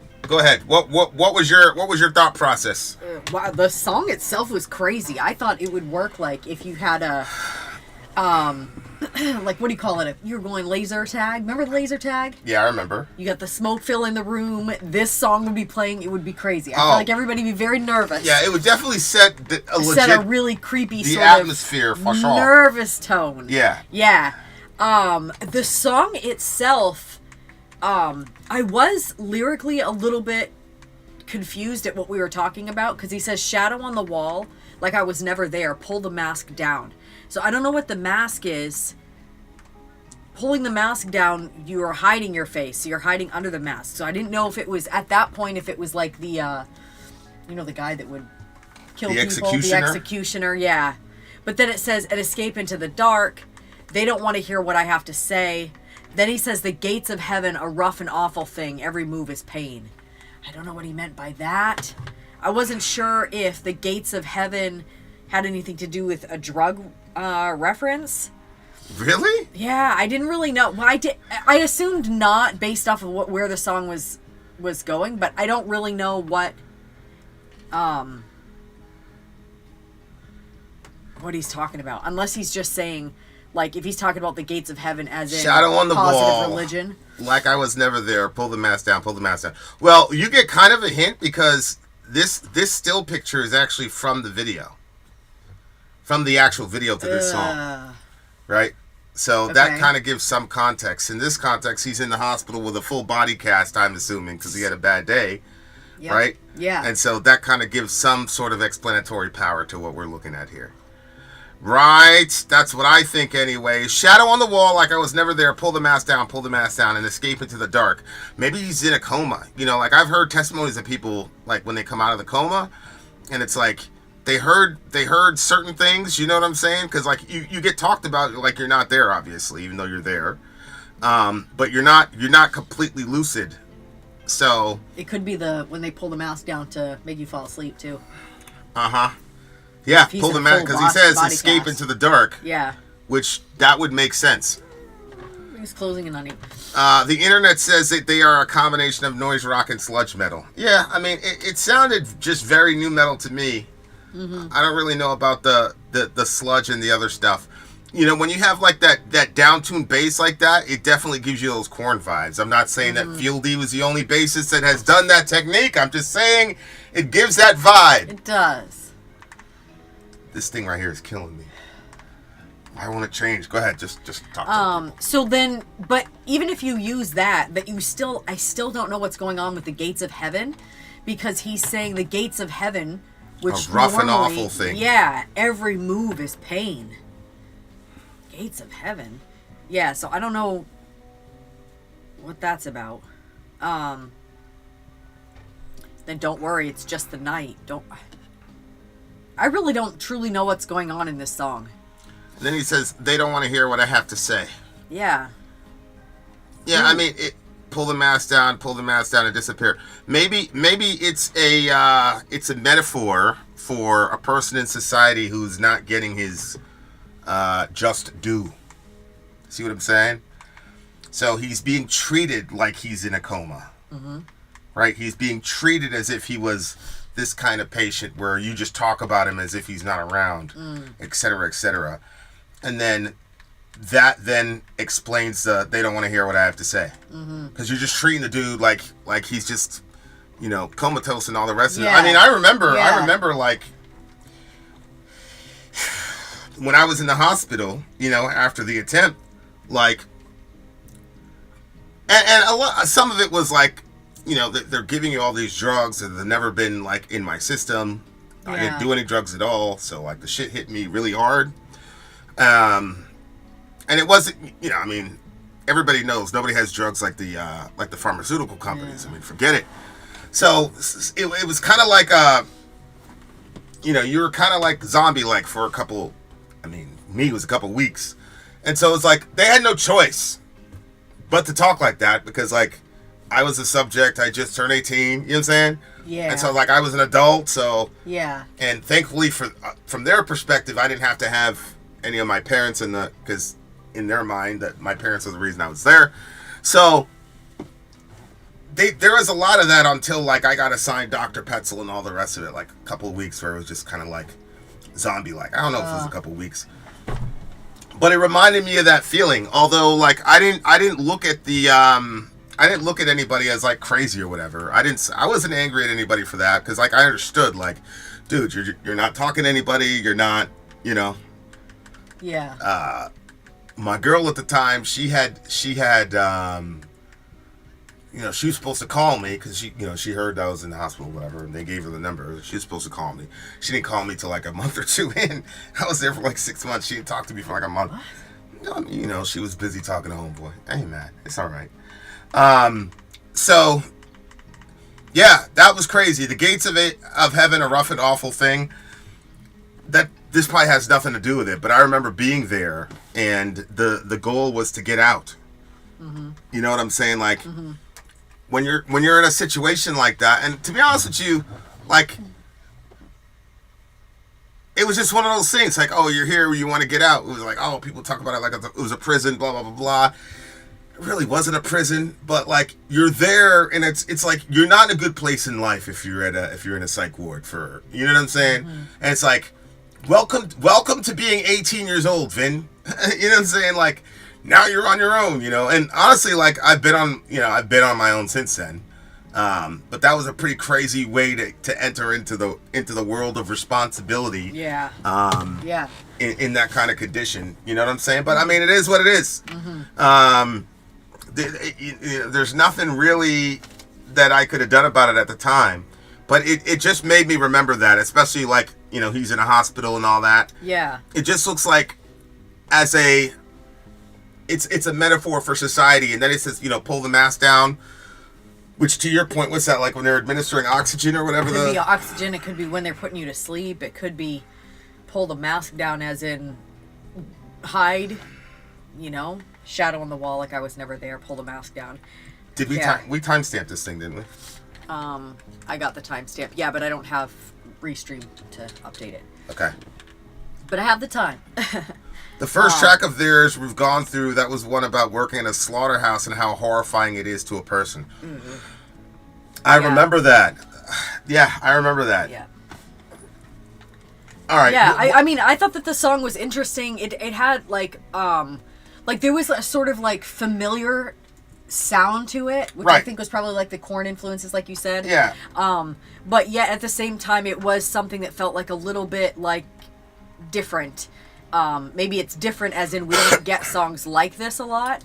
What was your thought process? Wow, the song itself was crazy. I thought it would work like if you had a like, what do you call it? You're going laser tag. Remember the laser tag? Yeah, I remember. You got the smoke filling the room. This song would be playing. It would be crazy. I feel like everybody would be very nervous. Yeah, it would definitely set a really creepy the sort atmosphere of for sure. Nervous tone. Yeah. Yeah. The song itself, I was lyrically a little bit confused at what we were talking about, because he says shadow on the wall, like I was never there, pull the mask down. So I don't know what the mask is. Pulling the mask down, you are hiding your face. So you're hiding under the mask. So I didn't know if it was, at that point, if it was like the, the guy that would kill people. The executioner, yeah. But then it says, an escape into the dark. They don't want to hear what I have to say. Then he says, the gates of heaven, a rough and awful thing. Every move is pain. I don't know what he meant by that. I wasn't sure if the gates of heaven had anything to do with a drug reference. Really? Yeah, I didn't really know. Well, I assumed not, based off of where the song was going, but I don't really know what he's talking about, unless he's just saying, like, if he's talking about the gates of heaven as in shadow on the positive wall, religion. Like I was never there. Pull the mask down. Pull the mask down. Well, you get kind of a hint, because this still picture is actually from the video, from the actual video to this song, right? So that kind of gives some context. In this context, he's in the hospital with a full body cast, I'm assuming, because he had a bad day, right? Yeah. And so that kind of gives some sort of explanatory power to what we're looking at here. Right, that's what I think anyway. Shadow on the wall, like I was never there. Pull the mask down, and escape into the dark. Maybe he's in a coma. You know, like I've heard testimonies of people, like when they come out of the coma, and it's like they heard certain things. You know what I'm saying? Because like you get talked about like you're not there, obviously, even though you're there. But you're not completely lucid. So it could be when they pull the mask down to make you fall asleep too. Yeah, pull the mask, because he says escape into the dark. Yeah. Which, that would make sense. He's closing an onion. The internet says that they are a combination of noise rock and sludge metal. Yeah, I mean, it sounded just very new metal to me. I don't really know about the sludge and the other stuff. You know, when you have like that down-tuned bass like that, it definitely gives you those Korn vibes. I'm not saying that Fieldy was the only bassist that has done that technique. I'm just saying it gives that vibe. It does. This thing right here is killing me. I want to change. Go ahead, just talk to me. So then, but even if you use that, I still don't know what's going on with the gates of heaven, because he's saying the gates of heaven, which a rough and awful thing. Yeah, every move is pain. Gates of heaven. Yeah, so I don't know what that's about. Then don't worry, it's just the night. I really don't truly know what's going on in this song. Then he says, they don't want to hear what I have to say. Yeah. Yeah, I mean, pull the mask down, and disappear. Maybe it's a metaphor for a person in society who's not getting his just due. See what I'm saying? So he's being treated like he's in a coma. Mm-hmm. Right? He's being treated as if he was this kind of patient where you just talk about him as if he's not around, et cetera, et cetera. And then that then explains they don't want to hear what I have to say. Because you're just treating the dude like he's just, comatose and all the rest of it. I mean, I remember like, when I was in the hospital, after the attempt, like, and a lot, some of it was like, they're giving you all these drugs that have never been like in my system. Yeah. I didn't do any drugs at all, so like the shit hit me really hard. And it wasn't, I mean, everybody knows nobody has drugs like the pharmaceutical companies. Yeah. I mean, forget it. So it was kind of like you were kind of like zombie-like for a couple. I mean, me, it was a couple weeks, and so it's like they had no choice but to talk like that because like. I was a subject. I just turned 18. You know what I'm saying? Yeah. And so, like, I was an adult. So yeah. And thankfully, from their perspective, I didn't have to have any of my parents because in their mind, that my parents are the reason I was there. So there was a lot of that until like I got assigned Dr. Petzel and all the rest of it. Like a couple of weeks where it was just kind of like zombie-like. I don't know if it was a couple of weeks, but it reminded me of that feeling. Although, like, I didn't look at the. I didn't look at anybody as like crazy or whatever. I wasn't angry at anybody for that because like I understood like, dude, you're not talking to anybody. You're not, Yeah. My girl at the time, she had, she was supposed to call me because she heard I was in the hospital or whatever, and they gave her the number. She was supposed to call me. She didn't call me till like a month or two in. I was there for like 6 months. She didn't talk to me for like a month. What? She was busy talking to homeboy. Hey man, it's all right. So yeah, that was crazy. The gates of heaven, a rough and awful thing. That this probably has nothing to do with it, but I remember being there, and the goal was to get out. Mm-hmm. You know what I'm saying? Like when you're in a situation like that, and to be honest with you, like it was just one of those things. Like, oh, you're here, you want to get out. It was like, oh, people talk about it like it was a prison, blah blah blah blah. It really wasn't a prison, but like you're there, and it's like you're not in a good place in life if you're in a psych ward for, you know what I'm saying? Mm-hmm. And it's like, welcome to being 18 years old, Vin. You know what I'm saying? Like now you're on your own, And honestly, like I've been on my own since then. But that was a pretty crazy way to enter into the world of responsibility. Yeah. Yeah. In that kind of condition, you know what I'm saying? But I mean, it is what it is. Mm-hmm. There's nothing really that I could have done about it at the time, but it just made me remember that, especially like, he's in a hospital and all that. Yeah. It just looks like it's a metaphor for society. And then it says, pull the mask down, which to your point, what's that, like when they're administering oxygen or whatever? It could be oxygen. It could be when they're putting you to sleep. It could be pull the mask down as in hide, shadow on the wall, like I was never there, pull the mask down. Did we we timestamped this thing, didn't we? I got the timestamp. Yeah, but I don't have Restream to update it. Okay. But I have the time. The first track of theirs we've gone through, that was one about working in a slaughterhouse and how horrifying it is to a person. Mm-hmm. I remember that. Yeah, I remember that. Yeah. All right. Yeah, I mean, I thought that the song was interesting. It had like there was a sort of like familiar sound to it, which I think was probably like the Korn influences, like you said. Yeah. But yet at the same time, it was something that felt like a little bit like different. Maybe it's different as in we don't get songs like this a lot.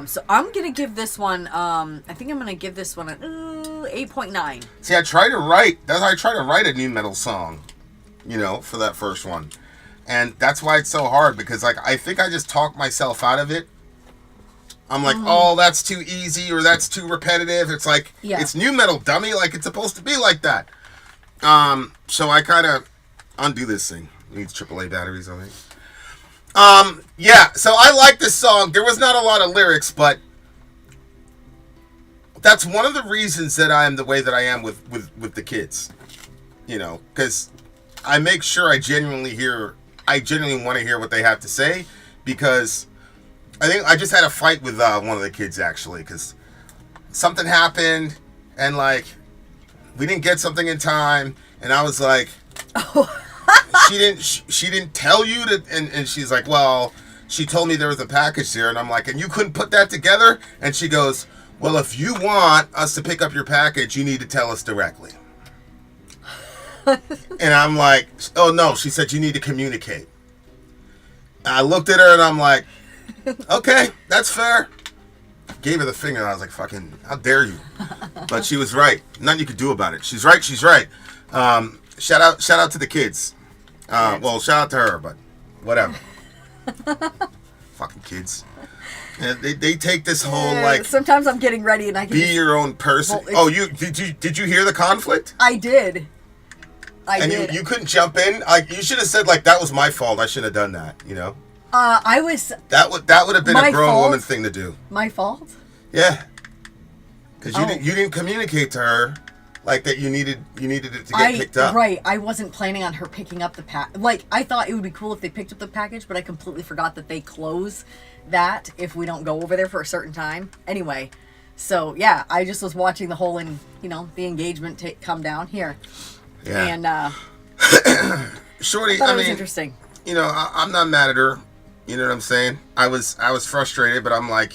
So I'm gonna give this one. I think I'm gonna give this one an 8.9. See, I tried to write a new metal song, for that first one. And that's why it's so hard, because like I think I just talked myself out of it. I'm like, oh, that's too easy, or that's too repetitive. It's like, it's new metal, dummy. Like, it's supposed to be like that. So I kind of undo this thing. It needs AAA batteries, I think. Yeah, so I like this song. There was not a lot of lyrics, but that's one of the reasons that I am the way that I am with the kids. You know, because I make sure I genuinely want to hear what they have to say, because I think I just had a fight with one of the kids, actually, because something happened and like we didn't get something in time, and I was like, she didn't tell you to, and she's like, well, she told me there was a package there, and I'm like, and you couldn't put that together? And she goes, well, if you want us to pick up your package, you need to tell us directly. And I'm like, oh no, she said you need to communicate. And I looked at her and I'm like, okay, that's fair. Gave her the finger and I was like, fucking, how dare you? But she was right. Nothing you could do about it. She's right. Shout out to the kids. Well, shout out to her, but whatever. Fucking kids. And they take this whole like. Sometimes I'm getting ready and I can be your own person. Well, did you hear the conflict? I did. You couldn't jump in. You should have said like that was my fault. I shouldn't have done that. You know. I was. That would have been a grown woman thing to do. My fault. Yeah. Because you didn't communicate to her like that. You needed it to get picked up. Right. I wasn't planning on her picking up the Like I thought it would be cool if they picked up the package, but I completely forgot that they close that if we don't go over there for a certain time. Anyway. So yeah, I just was watching the whole the engagement come down here. Yeah. And Shorty, it was interesting. You know, I'm not mad at her. You know what I'm saying? I was frustrated, but I'm like,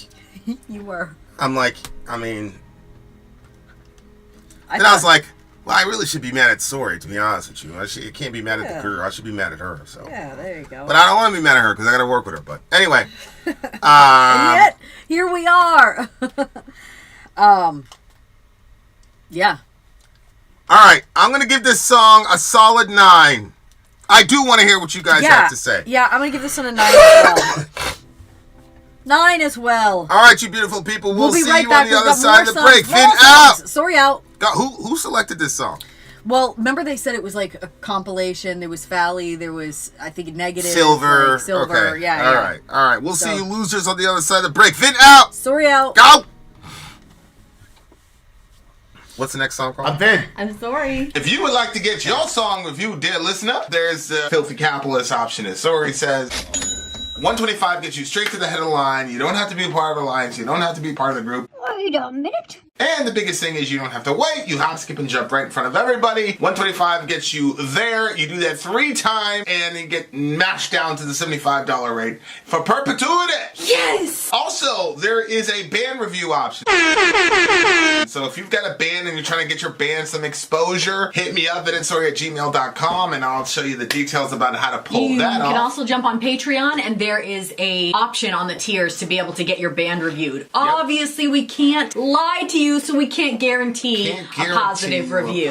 you were. I'm like, I mean, I was like, well, I really should be mad at Sori, to be honest with you. I can't be mad at the girl. I should be mad at her. So yeah, there you go. But I don't want to be mad at her because I got to work with her. But anyway, and yet here we are. Yeah. All right, I'm going to give this song a solid 9. I do want to hear what you guys have to say. Yeah, I'm going to give this one a 9 as well. 9 as well. All right, you beautiful people. We'll see right you back. on the other side of the songs, break. Vin songs. out. Sorry, out. Who selected this song? Well, remember they said it was like a compilation. There was Fally. There was, I think, Negative. Silver. Like Silver. Okay. Yeah. All right. We'll see you losers on the other side of the break. Vin out. Sorry, out. Go. What's the next song called? I'm Vin. I'm sorry. If you would like to get your song reviewed, dear listener, there's the Filthy Capitalist option. As Sori says, $125 gets you straight to the head of the line. You don't have to be a part of the alliance. You don't have to be part of the group. Wait a minute. And the biggest thing is you don't have to wait. You hop, skip, and jump right in front of everybody. $125 gets you there. You do that 3 times, and you get mashed down to the $75 rate for perpetuity. Yes! Also, there is a band review option. So if you've got a band and you're trying to get your band some exposure, hit me up at itsori@gmail.com, and I'll show you the details about how to pull that off. You can also jump on Patreon, and there is a option on the tiers to be able to get your band reviewed. Yep. Obviously, we can't lie to you, so we can't guarantee a positive review.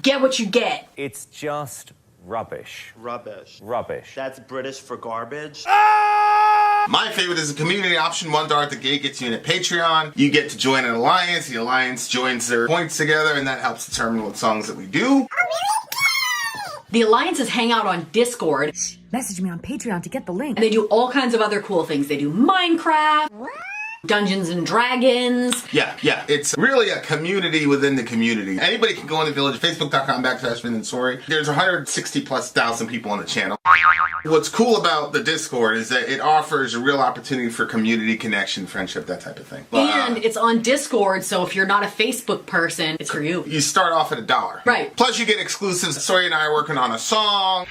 Get what you get. It's just rubbish. Rubbish. Rubbish. That's British for garbage. My favorite is a community option. $1 at the gate gets you in at Patreon. You get to join an alliance. The alliance joins their points together, and that helps determine what songs that we do. The alliances hang out on Discord. Message me on Patreon to get the link. And they do all kinds of other cool things. They do Minecraft, Dungeons and Dragons. Yeah. It's really a community within the community. Anybody can go in the village, facebook.com/VinandSori. There's 160,000+ people on the channel. What's cool about the Discord is that it offers a real opportunity for community connection, friendship, that type of thing. And it's on Discord, so if you're not a Facebook person, it's for you. You start off at $1. Right. Plus you get exclusives. Sori and I are working on a song.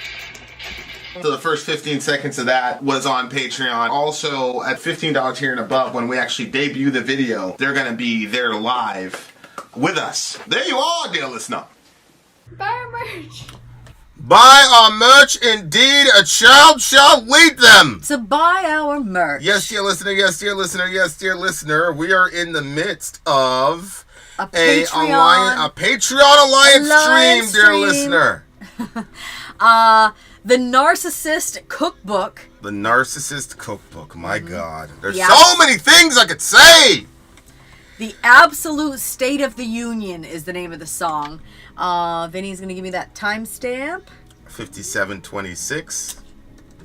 So the first 15 seconds of that was on Patreon. Also, at $15 tier and above, when we actually debut the video, they're going to be there live with us. There you are, dear listener. Buy our merch. Buy our merch, indeed. A child shall lead them. To buy our merch. Yes, dear listener. Yes, dear listener. Yes, dear listener. We are in the midst of a Patreon Alliance stream, dear listener. The Narcissist Cookbook. The Narcissist Cookbook. My God. There's so many things I could say. The Absolute State of the Union is the name of the song. Vinny's going to give me that timestamp. 57:26.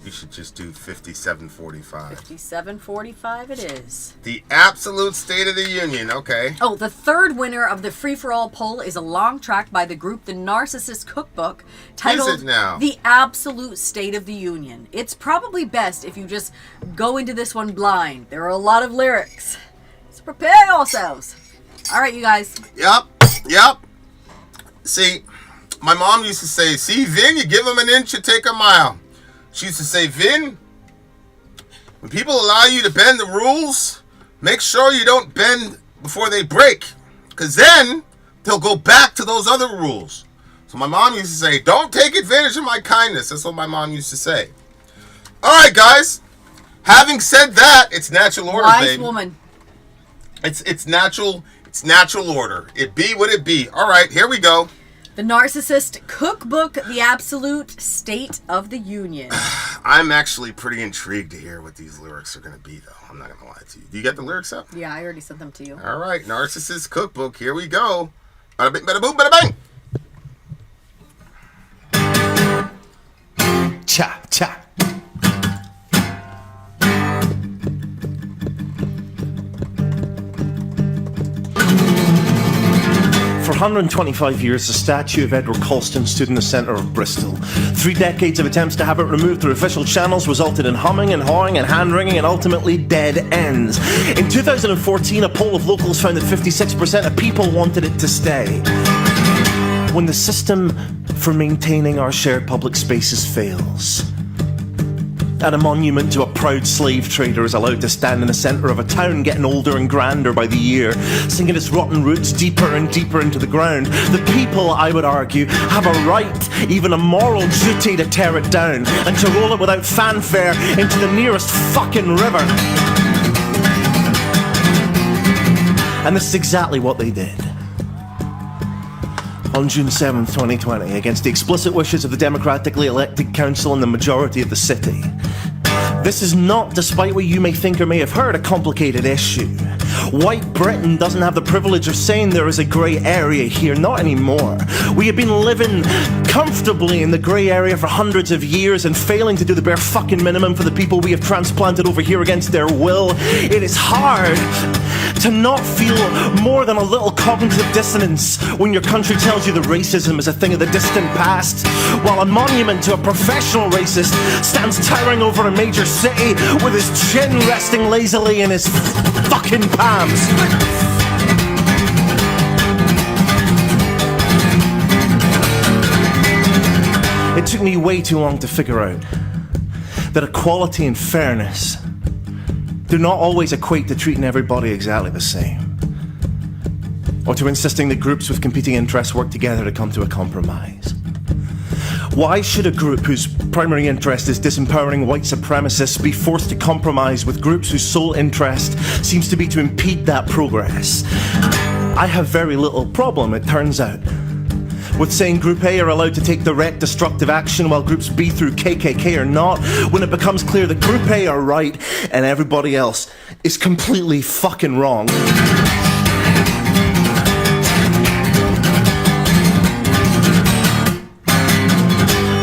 You should just do 5745. 5745 it is. The absolute State of the Union. Okay. Oh, the third winner of the free-for-all poll is a long track by the group The Narcissist Cookbook titled Is it now? The Absolute State of the Union. It's probably best if you just go into this one blind. There are a lot of lyrics. So prepare yourselves. All right, you guys. Yep. See, my mom used to say, see, Vin, you give them an inch, you take a mile. She used to say, Vin, when people allow you to bend the rules, make sure you don't bend before they break, because then they'll go back to those other rules. So my mom used to say, don't take advantage of my kindness. That's what my mom used to say. All right, guys. Having said that, it's natural order, Wise baby. woman. It's natural. It's natural order. It be what it be. All right, here we go. The Narcissist Cookbook, The Absolute State of the Union. I'm actually pretty intrigued to hear what these lyrics are going to be, though. I'm not going to lie to you. Do you get the lyrics up? Yeah, I already sent them to you. All right, Narcissist Cookbook. Here we go. Bada bing, bada boom, bada bang. Cha, cha. For 125 years, the statue of Edward Colston stood in the centre of Bristol. 3 decades of attempts to have it removed through official channels resulted in humming and hawing and hand-wringing and ultimately dead ends. In 2014, a poll of locals found that 56% of people wanted it to stay. When the system for maintaining our shared public spaces fails, and a monument to a proud slave trader is allowed to stand in the centre of a town getting older and grander by the year, sinking its rotten roots deeper and deeper into the ground, the people, I would argue, have a right, even a moral duty to tear it down and to roll it without fanfare into the nearest fucking river. And this is exactly what they did. On June 7th, 2020, against the explicit wishes of the democratically elected council and the majority of the city. This is not, despite what you may think or may have heard, a complicated issue. White Britain doesn't have the privilege of saying there is a grey area here, not anymore. We have been living comfortably in the grey area for hundreds of years and failing to do the bare fucking minimum for the people we have transplanted over here against their will. It is hard to not feel more than a little cognitive dissonance when your country tells you that racism is a thing of the distant past, while a monument to a professional racist stands towering over a major city with his chin resting lazily in his fucking palms. It took me way too long to figure out that equality and fairness do not always equate to treating everybody exactly the same, or to insisting that groups with competing interests work together to come to a compromise. Why should a group whose primary interest is disempowering white supremacists be forced to compromise with groups whose sole interest seems to be to impede that progress? I have very little problem, it turns out, with saying Group A are allowed to take direct destructive action while Groups B through KKK are not, when it becomes clear that Group A are right and everybody else is completely fucking wrong.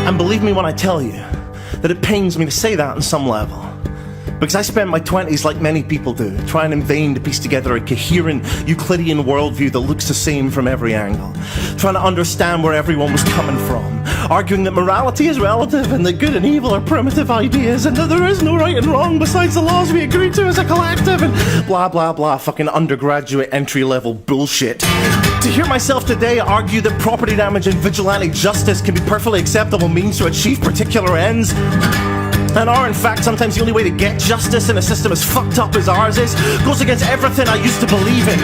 And believe me when I tell you that it pains me to say that on some level. Because I spent my 20s, like many people do, trying in vain to piece together a coherent Euclidean worldview that looks the same from every angle. Trying to understand where everyone was coming from. Arguing that morality is relative and that good and evil are primitive ideas and that there is no right and wrong besides the laws we agree to as a collective and blah blah blah fucking undergraduate entry-level bullshit. To hear myself today argue that property damage and vigilante justice can be perfectly acceptable means to achieve particular ends, and are in fact sometimes the only way to get justice in a system as fucked up as ours is, goes against everything I used to believe in.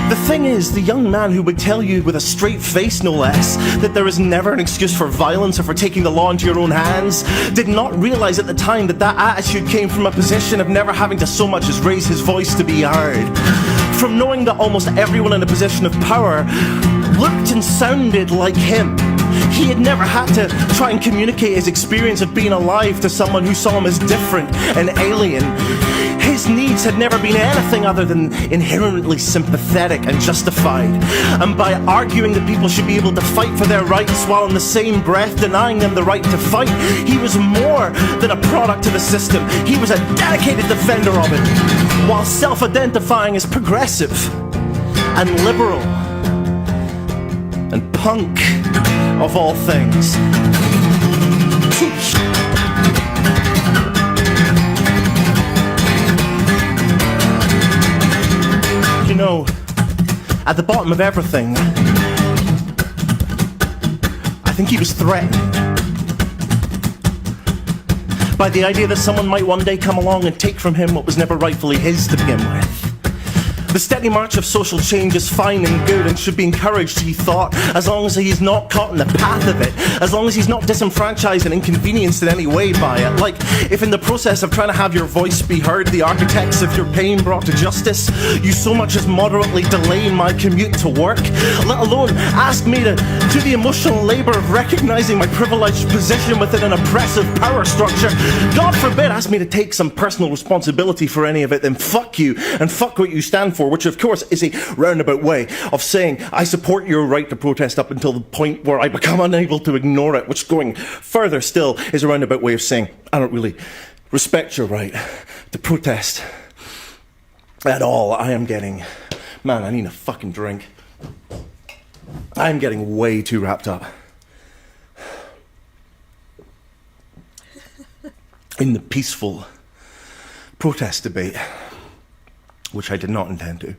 The thing is, the young man who would tell you with a straight face no less that there is never an excuse for violence or for taking the law into your own hands did not realise at the time that that attitude came from a position of never having to so much as raise his voice to be heard. From knowing that almost everyone in a position of power looked and sounded like him. He had never had to try and communicate his experience of being alive to someone who saw him as different and alien. His needs had never been anything other than inherently sympathetic and justified. And by arguing that people should be able to fight for their rights while in the same breath denying them the right to fight, he was more than a product of the system. He was a dedicated defender of it, while self-identifying as progressive and liberal and punk, of all things. You know, at the bottom of everything, I think he was threatened by the idea that someone might one day come along and take from him what was never rightfully his to begin with. The steady march of social change is fine and good and should be encouraged, he thought, as long as he's not caught in the path of it, as long as he's not disenfranchised and inconvenienced in any way by it. Like, if in the process of trying to have your voice be heard, the architects of your pain brought to justice, you so much as moderately delay my commute to work, let alone ask me to do the emotional labour of recognising my privileged position within an oppressive power structure, God forbid ask me to take some personal responsibility for any of it, then fuck you and fuck what you stand for, which of course is a roundabout way of saying I support your right to protest up until the point where I become unable to ignore it, which going further still is a roundabout way of saying I don't really respect your right to protest at all. I am getting, man, I need a fucking drink. I'm getting way too wrapped up in the peaceful protest debate, which I did not intend to,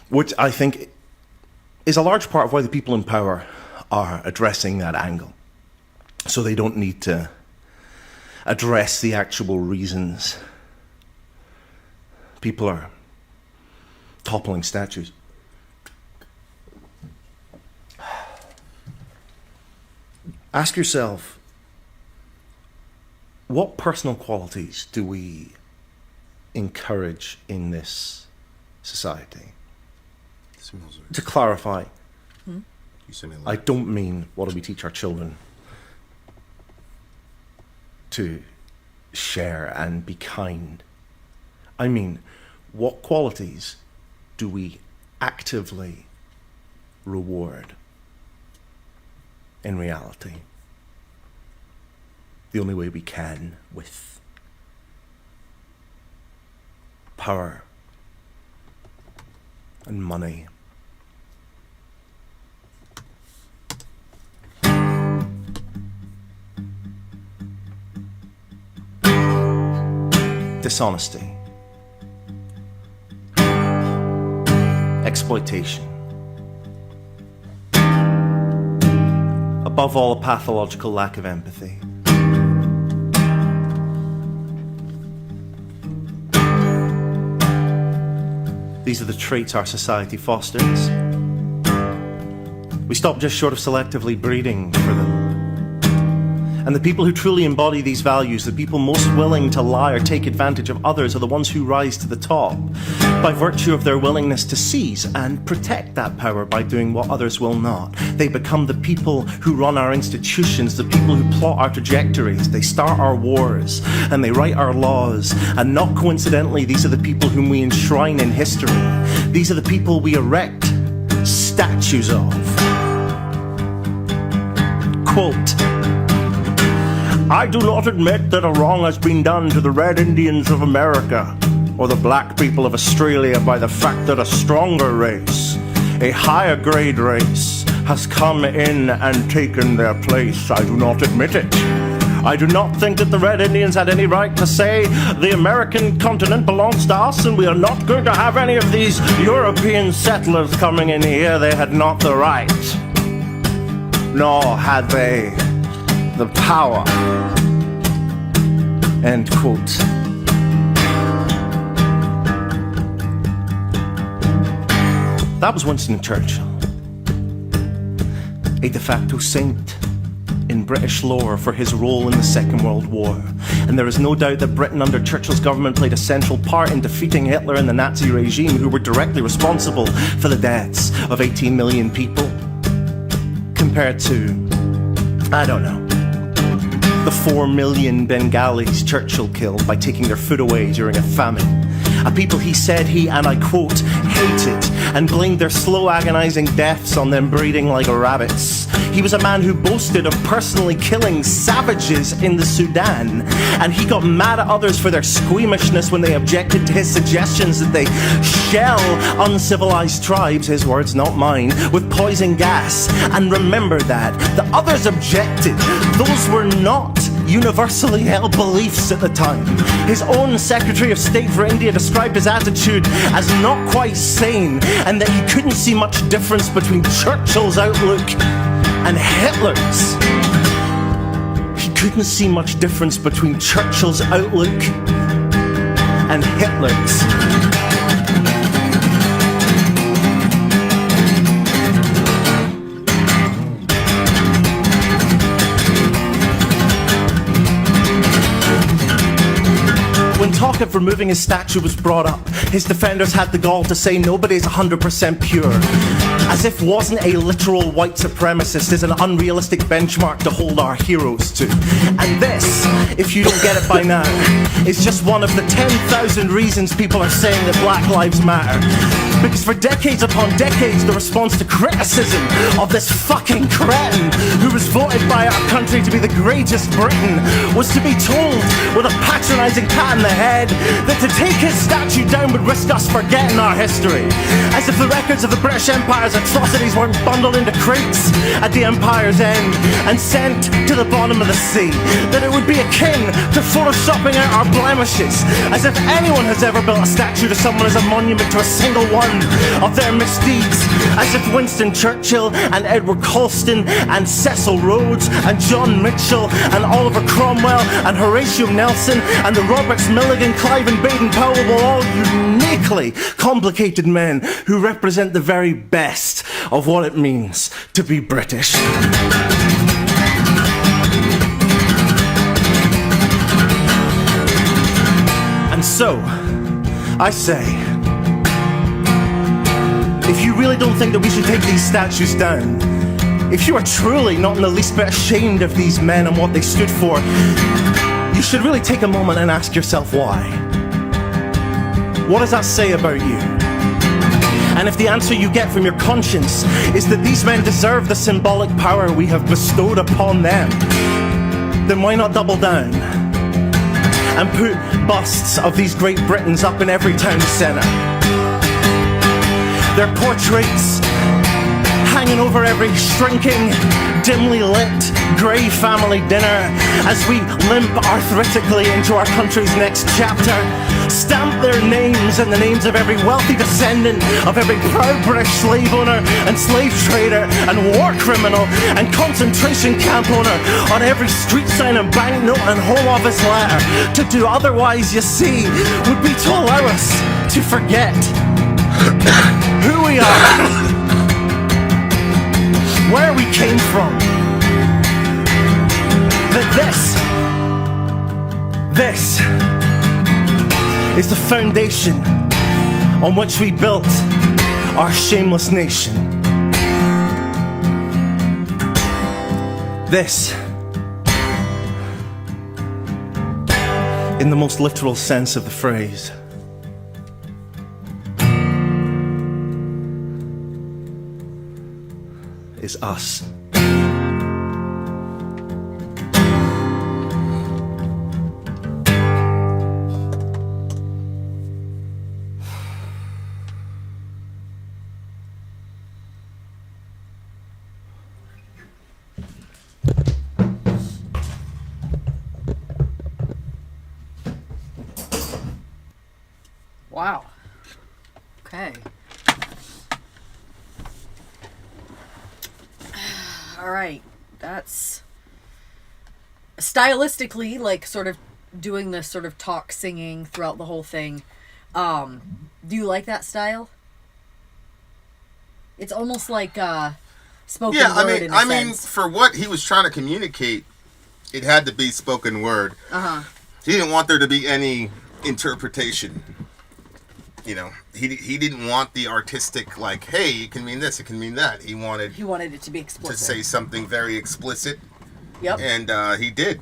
which I think is a large part of why the people in power are addressing that angle. So they don't need to address the actual reasons people are toppling statues. Ask yourself, what personal qualities do we encourage in this society? To clarify, I don't mean what do we teach our children to share and be kind. I mean, what qualities do we actively reward in reality? The only way we can with power and money. Dishonesty, exploitation, above all, a pathological lack of empathy. These are the traits our society fosters. We stop just short of selectively breeding for them. And the people who truly embody these values, the people most willing to lie or take advantage of others, are the ones who rise to the top by virtue of their willingness to seize and protect that power by doing what others will not. They become the people who run our institutions, the people who plot our trajectories. They start our wars and they write our laws. And not coincidentally, these are the people whom we enshrine in history. These are the people we erect statues of. Quote, I do not admit that a wrong has been done to the Red Indians of America or the black people of Australia by the fact that a stronger race, a higher grade race, has come in and taken their place. I do not admit it. I do not think that the Red Indians had any right to say the American continent belongs to us and we are not going to have any of these European settlers coming in here. They had not the right, nor had they the power. End quote. That was Winston Churchill, a de facto saint in British lore for his role in the Second World War. And there is no doubt that Britain under Churchill's government played a central part in defeating Hitler and the Nazi regime, who were directly responsible for the deaths of 18 million people, compared to I don't know. The 4 million Bengalis Churchill killed by taking their food away during a famine. A people he said he, and I quote, hated, and blamed their slow agonizing deaths on them breeding like rabbits. He was a man who boasted of personally killing savages in the Sudan, and he got mad at others for their squeamishness when they objected to his suggestions that they shell uncivilized tribes, his words not mine, with poison gas. And remember that the others objected. Those were not universally held beliefs at the time. His own Secretary of State for India described his attitude as not quite sane, and that he couldn't see much difference between Churchill's outlook and Hitler's. He couldn't see much difference between Churchill's outlook and Hitler's. When talk of removing his statue was brought up, his defenders had the gall to say nobody's 100% pure. As if wasn't a literal white supremacist is an unrealistic benchmark to hold our heroes to. And this, if you don't get it by now, is just one of the 10,000 reasons people are saying that Black Lives Matter. Because for decades upon decades, the response to criticism of this fucking cretin who was voted by our country to be the greatest Britain was to be told with a patronizing pat in the head that to take his statue down would risk us forgetting our history. As if the records of the British Empire's atrocities weren't bundled into crates at the Empire's end and sent to the bottom of the sea. That it would be akin to photoshopping out our blemishes. As if anyone has ever built a statue to someone as a monument to a single one of their misdeeds. As if Winston Churchill and Edward Colston and Cecil Rhodes and John Mitchell and Oliver Cromwell and Horatio Nelson and the Roberts Milligan, Clive and Baden-Powell were all uniquely complicated men who represent the very best of what it means to be British. And so, I say, if you really don't think that we should take these statues down, if you are truly not in the least bit ashamed of these men and what they stood for, you should really take a moment and ask yourself why. What does that say about you? And if the answer you get from your conscience is that these men deserve the symbolic power we have bestowed upon them, then why not double down and put busts of these great Britons up in every town centre? Their portraits hanging over every shrinking, dimly lit, grey family dinner as we limp arthritically into our country's next chapter. Stamp their names and the names of every wealthy descendant of every proud British slave owner and slave trader and war criminal and concentration camp owner on every street sign and banknote and home office letter. To do otherwise, you see, would be to allow us to forget who we are, where we came from, that this is the foundation on which we built our shameless nation. This, in the most literal sense of the phrase, is us. Wow. Okay. All right. That's stylistically like sort of doing this sort of talk singing throughout the whole thing. Do you like that style? It's almost like spoken word. I mean, for what he was trying to communicate, it had to be spoken word. He didn't want there to be any interpretation. You know, he didn't want the artistic, like, hey, it can mean this, it can mean that. He wanted it to be explicit. to say something very explicit Yep. And he did.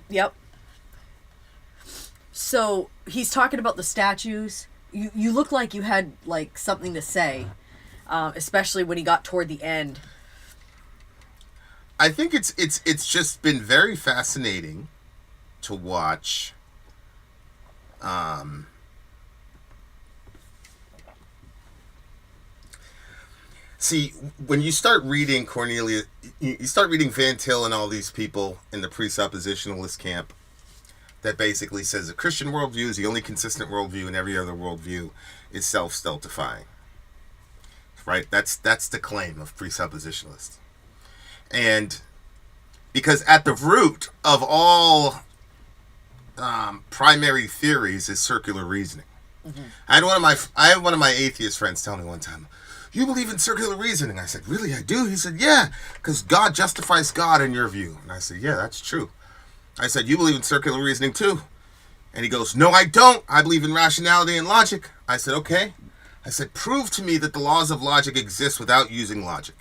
Yep. So he's talking about the statues. You look like you had like something to say, especially when he got toward the end. I think it's just been very fascinating to watch. See, when you start reading Cornelius, you start reading Van Til and all these people in the presuppositionalist camp that basically says the Christian worldview is the only consistent worldview and every other worldview is self-stultifying. Right? That's the claim of presuppositionalists. And because at the root of all primary theories is circular reasoning. Mm-hmm. I had one of my atheist friends tell me one time, "You believe in circular reasoning?" I said, "Really, I do?" He said, "Yeah, because God justifies God in your view." And I said, "Yeah, that's true." I said, "You believe in circular reasoning too?" And he goes, "No, I don't. I believe in rationality and logic." I said, "Okay." I said, "Prove to me that the laws of logic exist without using logic."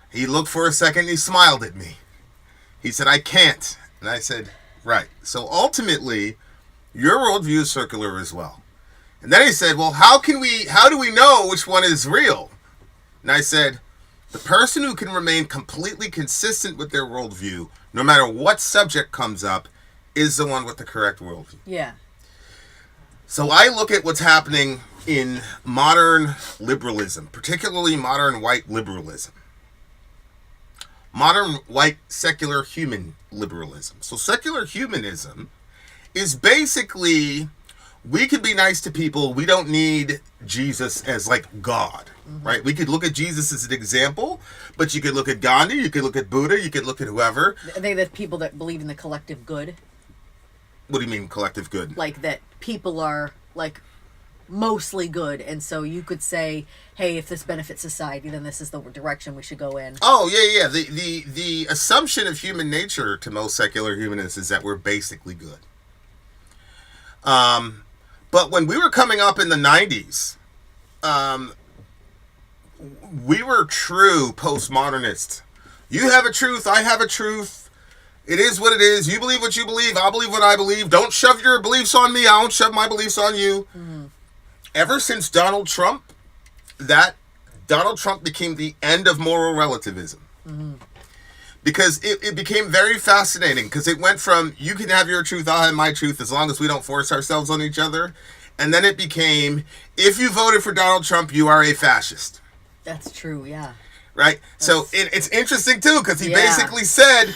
He looked for a second and he smiled at me. He said, "I can't." And I said, "Right. So ultimately, your worldview is circular as well." And then he said, "Well, how do we know which one is real?" And I said, "The person who can remain completely consistent with their worldview, no matter what subject comes up, is the one with the correct worldview." Yeah. So I look at what's happening in modern liberalism, particularly modern white liberalism. Modern white secular human liberalism. So secular humanism is basically, we could be nice to people. We don't need Jesus as like God, right? We could look at Jesus as an example, but you could look at Gandhi, you could look at Buddha, you could look at whoever. Are they the people that believe in the collective good? What do you mean collective good? Like that people are like mostly good, and so you could say, hey, if this benefits society, then this is the direction we should go in. Oh, yeah. The assumption of human nature to most secular humanists is that we're basically good. But when we were coming up in the 90s, we were true postmodernists. You have a truth, I have a truth. It is what it is. You believe what you believe, I'll believe what I believe. Don't shove your beliefs on me, I won't shove my beliefs on you. Mm-hmm. Ever since Donald Trump, Donald Trump became the end of moral relativism. Mm-hmm. Because it became very fascinating, because it went from, you can have your truth, I'll have my truth, as long as we don't force ourselves on each other. And then it became, if you voted for Donald Trump, you are a fascist. That's true, yeah. Right? So it's interesting, too, because he basically said,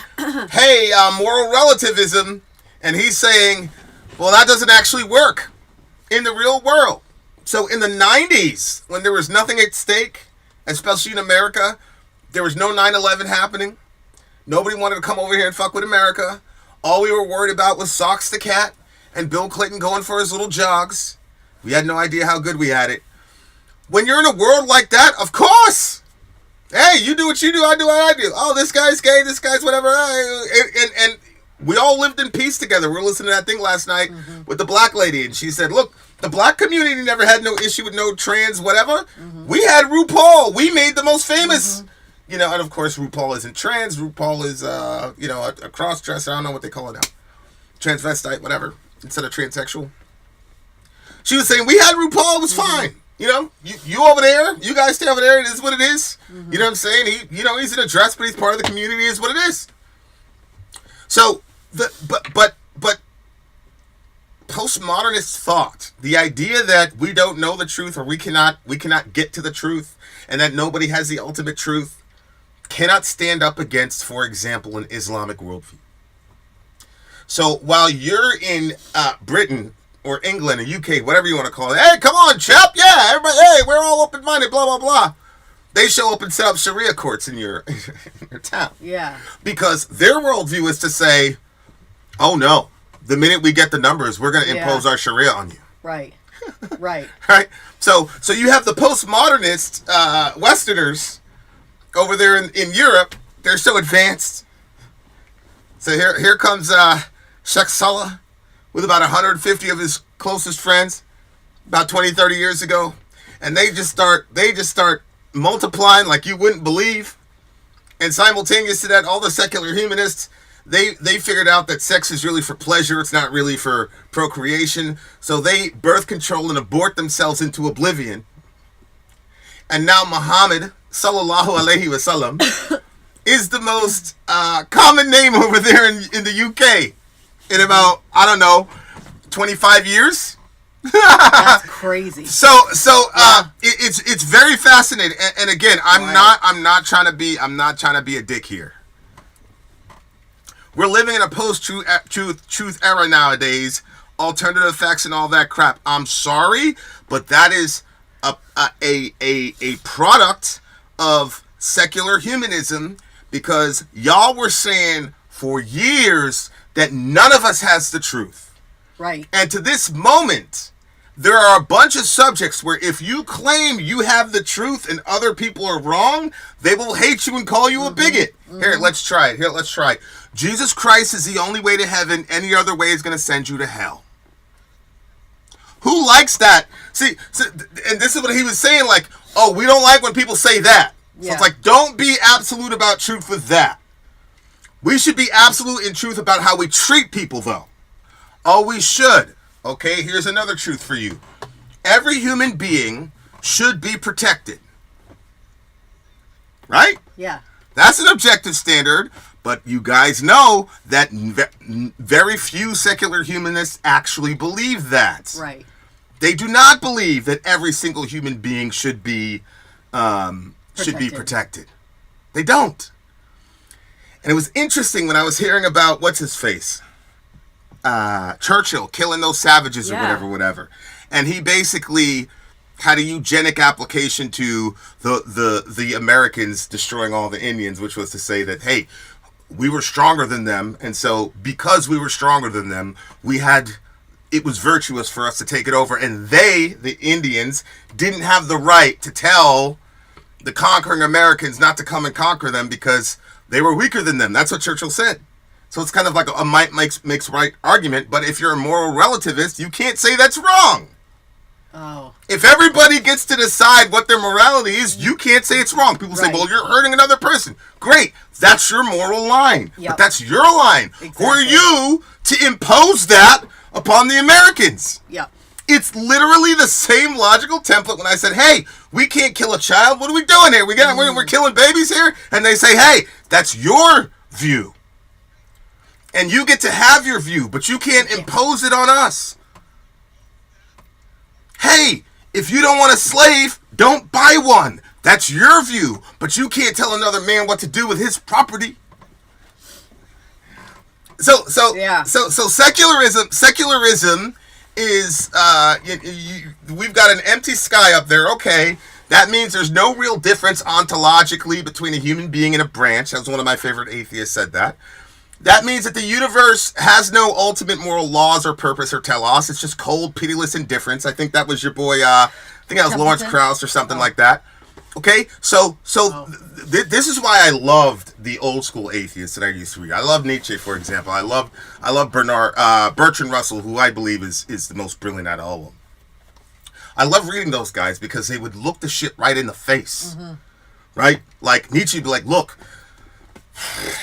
hey, moral relativism, and he's saying, well, that doesn't actually work in the real world. So in the 90s, when there was nothing at stake, especially in America, there was no 9/11 happening. Nobody wanted to come over here and fuck with America. All we were worried about was Socks the Cat and Bill Clinton going for his little jogs. We had no idea how good we had it. When you're in a world like that, of course. Hey, you do what you do, I do what I do. Oh, this guy's gay, this guy's whatever. And we all lived in peace together. We were listening to that thing last night with the black lady, and she said, look, the black community never had no issue with no trans whatever. We had RuPaul. We made the most famous. You know, and of course, RuPaul isn't trans. RuPaul is, a cross-dresser. I don't know what they call it now. Transvestite, whatever, instead of transsexual. She was saying, we had RuPaul, it was fine. You know, you over there, you guys stay over there, it is what it is. You know what I'm saying? He's in a dress, but he's part of the community, it is what it is. So, but postmodernist thought, the idea that we don't know the truth, or we cannot get to the truth, and that nobody has the ultimate truth, cannot stand up against, for example, an Islamic worldview. So while you're in Britain or England or UK, whatever you want to call it, hey, come on, chap, yeah, everybody, hey, we're all open-minded, blah, blah, blah. They show up and set up Sharia courts in your town. Yeah. Because their worldview is to say, oh no, the minute we get the numbers, we're going to impose our Sharia on you. Right. Right. Right. So you have the postmodernist Westerners over there in Europe. They're so advanced. So here comes Sheikh Salah with about 150 of his closest friends about 20, 30 years ago. And they just start multiplying like you wouldn't believe. And simultaneous to that, all the secular humanists, they figured out that sex is really for pleasure. It's not really for procreation. So they birth control and abort themselves into oblivion. And now Muhammad, sallallahu alaihi wasallam, is the most common name over there in the UK. In about, I don't know, 25 years? That's crazy. So it's very fascinating. And again, I'm not trying to be a dick here. We're living in a post-truth era nowadays. Alternative facts and all that crap. I'm sorry, but that is a product of secular humanism, because y'all were saying for years that none of us has the truth. Right. And to this moment, there are a bunch of subjects where if you claim you have the truth and other people are wrong, they will hate you and call you a bigot. Here, let's try it. Jesus Christ is the only way to heaven. Any other way is going to send you to hell. Who likes that? See, and this is what he was saying, like, oh, we don't like when people say that. So it's like, don't be absolute about truth with that. We should be absolute in truth about how we treat people, though. Oh, we should. Okay, here's another truth for you. Every human being should be protected. Right? Yeah. That's an objective standard, but you guys know that very few secular humanists actually believe that. Right. They do not believe that every single human being should be protected. They don't. And it was interesting when I was hearing about what's his face, Churchill killing those savages or whatever. And he basically had a eugenic application to the Americans destroying all the Indians, which was to say that, hey, we were stronger than them, and so because we were stronger than them, it was virtuous for us to take it over, and they, the Indians, didn't have the right to tell the conquering Americans not to come and conquer them because they were weaker than them. That's what Churchill said. So it's kind of like a might makes right argument, but if you're a moral relativist, you can't say that's wrong. Oh. If everybody gets to decide what their morality is, you can't say it's wrong. People say, well, you're hurting another person. Great. That's your moral line. Yep. But that's your line. Exactly. Who are you to impose that upon the Americans? Yeah. It's literally the same logical template when I said, hey, we can't kill a child. What are we doing here? We're killing babies here? And they say, hey, that's your view. And you get to have your view, but you can't impose it on us. Hey, if you don't want a slave, don't buy one. That's your view, but you can't tell another man what to do with his property. So secularism is we've got an empty sky up there. Okay, that means there's no real difference ontologically between a human being and a branch. That was one of my favorite atheists said that. That means that the universe has no ultimate moral laws or purpose or telos. It's just cold, pitiless indifference. I think that was your boy, I think that was Lawrence Krauss or something like that. Okay, so this is why I loved the old school atheists that I used to read. I love Nietzsche, for example. I love Bertrand Russell, who I believe is the most brilliant out of all of them. I love reading those guys because they would look the shit right in the face. Mm-hmm. Right? Like Nietzsche would be like, look,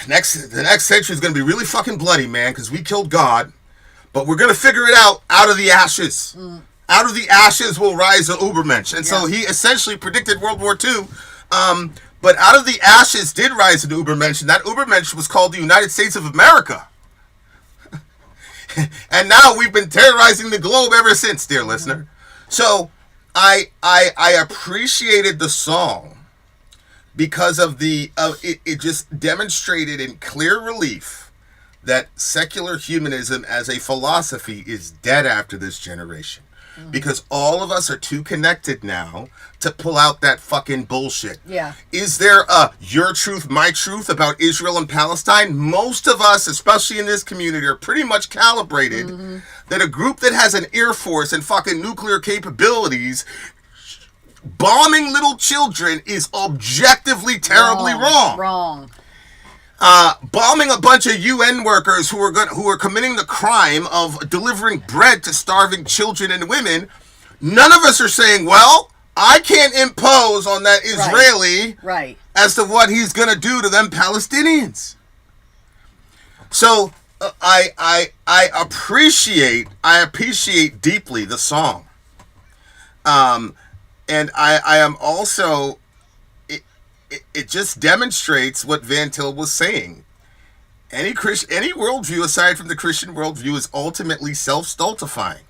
the next century is going to be really fucking bloody, man, because we killed God, but we're going to figure it out of the ashes. Out of the ashes will rise an Übermensch. And so he essentially predicted World War II. But out of the ashes did rise an Übermensch, and that Übermensch was called the United States of America. And now we've been terrorizing the globe ever since, dear listener. So I appreciated the song because of it just demonstrated in clear relief that secular humanism as a philosophy is dead after this generation. Because all of us are too connected now to pull out that fucking bullshit. Yeah. Is there a your truth, my truth about Israel and Palestine? Most of us, especially in this community, are pretty much calibrated that a group that has an air force and fucking nuclear capabilities bombing little children is objectively terribly wrong. Wrong. Bombing a bunch of UN workers who are committing the crime of delivering bread to starving children and women. None of us are saying, well, I can't impose on that Israeli Right. as to what he's going to do to them Palestinians. So I appreciate deeply the song. And I am also, it just demonstrates what Van Til was saying. Any worldview aside from the Christian worldview is ultimately self-stultifying.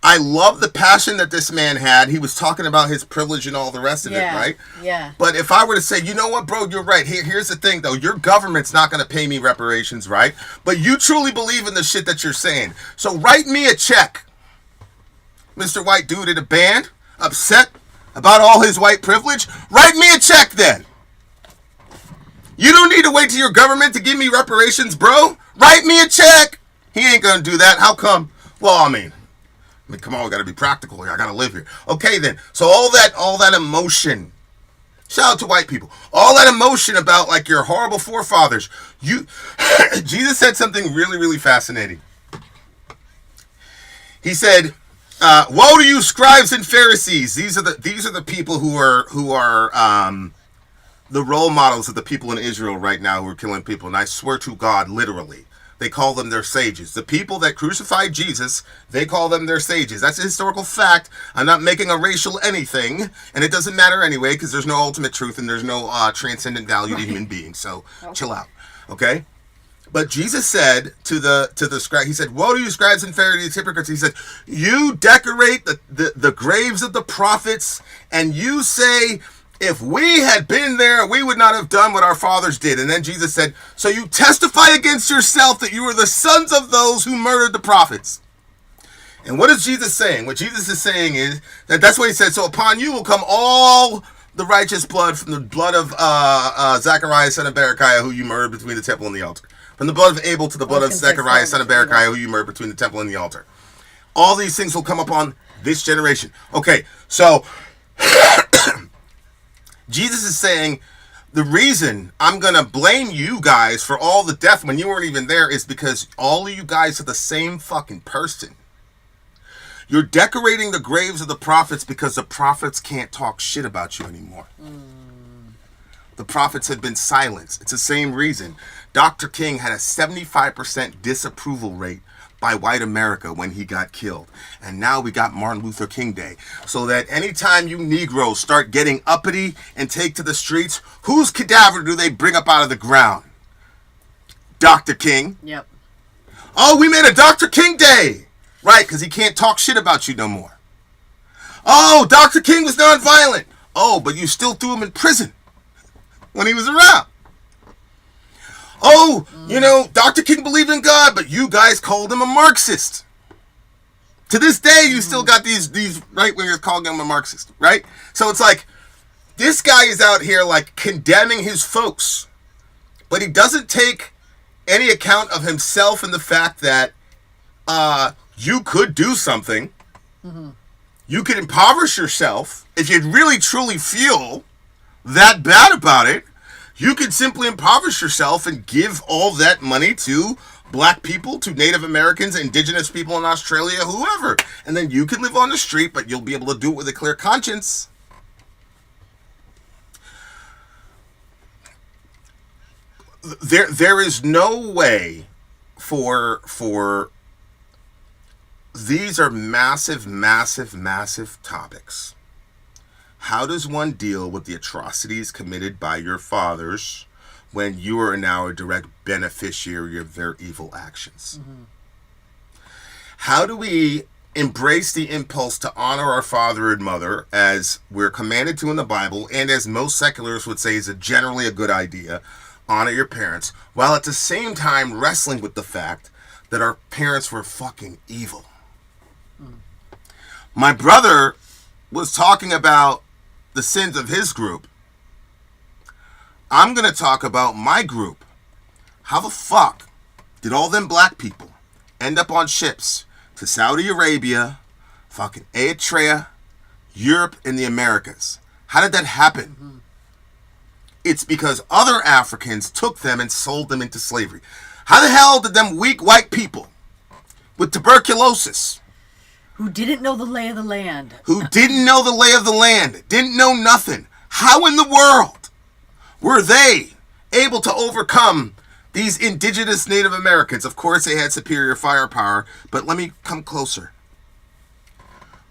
I love the passion that this man had. He was talking about his privilege and all the rest of it, right? Yeah. But if I were to say, you know what, bro, you're right. Here's the thing, though. Your government's not going to pay me reparations, right? But you truly believe in the shit that you're saying. So write me a check. Mr. White Dude in a band, upset about all his white privilege. Write me a check, then. You don't need to wait till your government to give me reparations, bro. Write me a check. He ain't going to do that. How come? Well, I mean, come on, we got to be practical here. I got to live here. Okay, then. So all that emotion. Shout out to white people. All that emotion about like your horrible forefathers. Jesus said something really, really fascinating. He said, "Woe to you, scribes and Pharisees." These are the people who are the role models of the people in Israel right now who are killing people. And I swear to God, literally. They call them their sages. The people that crucified Jesus, they call them their sages. That's a historical fact. I'm not making a racial anything, and it doesn't matter anyway because there's no ultimate truth and there's no transcendent value to human beings. So chill out, okay? But Jesus said to the scribe, he said, "Woe to you, scribes and Pharisees, hypocrites." He said, "You decorate the graves of the prophets, and you say, if we had been there, we would not have done what our fathers did." And then Jesus said, "So you testify against yourself that you are the sons of those who murdered the prophets." And what is Jesus saying? What Jesus is saying is that's what he said. So upon you will come all the righteous blood from the blood of Zechariah, son of Berechiah, who you murdered between the temple and the altar. From the blood of Abel to the blood of Zechariah, son of Berechiah, who you murdered between the temple and the altar. All these things will come upon this generation. Okay, so Jesus is saying, the reason I'm going to blame you guys for all the death when you weren't even there is because all of you guys are the same fucking person. You're decorating the graves of the prophets because the prophets can't talk shit about you anymore. The prophets have been silenced. It's the same reason. Dr. King had a 75% disapproval rate by white America when he got killed. And now we got Martin Luther King Day. So that anytime you Negroes start getting uppity and take to the streets, whose cadaver do they bring up out of the ground? Dr. King. Yep. Oh, we made a Dr. King Day. Right, because he can't talk shit about you no more. Oh, Dr. King was nonviolent. Oh, but you still threw him in prison when he was around. Oh, you know, Dr. King believed in God, but you guys called him a Marxist. To this day, you still got these right-wingers calling him a Marxist, right? So it's like, this guy is out here, like, condemning his folks. But he doesn't take any account of himself and the fact that you could do something. Mm-hmm. You could impoverish yourself if you really, truly feel that bad about it. You could simply impoverish yourself and give all that money to black people, to Native Americans, indigenous people in Australia, whoever. And then you can live on the street, but you'll be able to do it with a clear conscience. There is no way for these are massive, massive, massive topics. How does one deal with the atrocities committed by your fathers when you are now a direct beneficiary of their evil actions? Mm-hmm. How do we embrace the impulse to honor our father and mother as we're commanded to in the Bible, and as most secularists would say is generally a good idea, honor your parents, while at the same time wrestling with the fact that our parents were fucking evil? My brother was talking about the sins of his group. I'm going to talk about my group. How the fuck did all them black people end up on ships to Saudi Arabia, fucking Eritrea, Europe, and the Americas? How did that happen? Mm-hmm. It's because other Africans took them and sold them into slavery. How the hell did them weak white people with tuberculosis Who didn't know the lay of the land. Who didn't know the lay of the land, didn't know nothing. How in the world were they able to overcome these indigenous Native Americans? Of course, they had superior firepower, but let me come closer.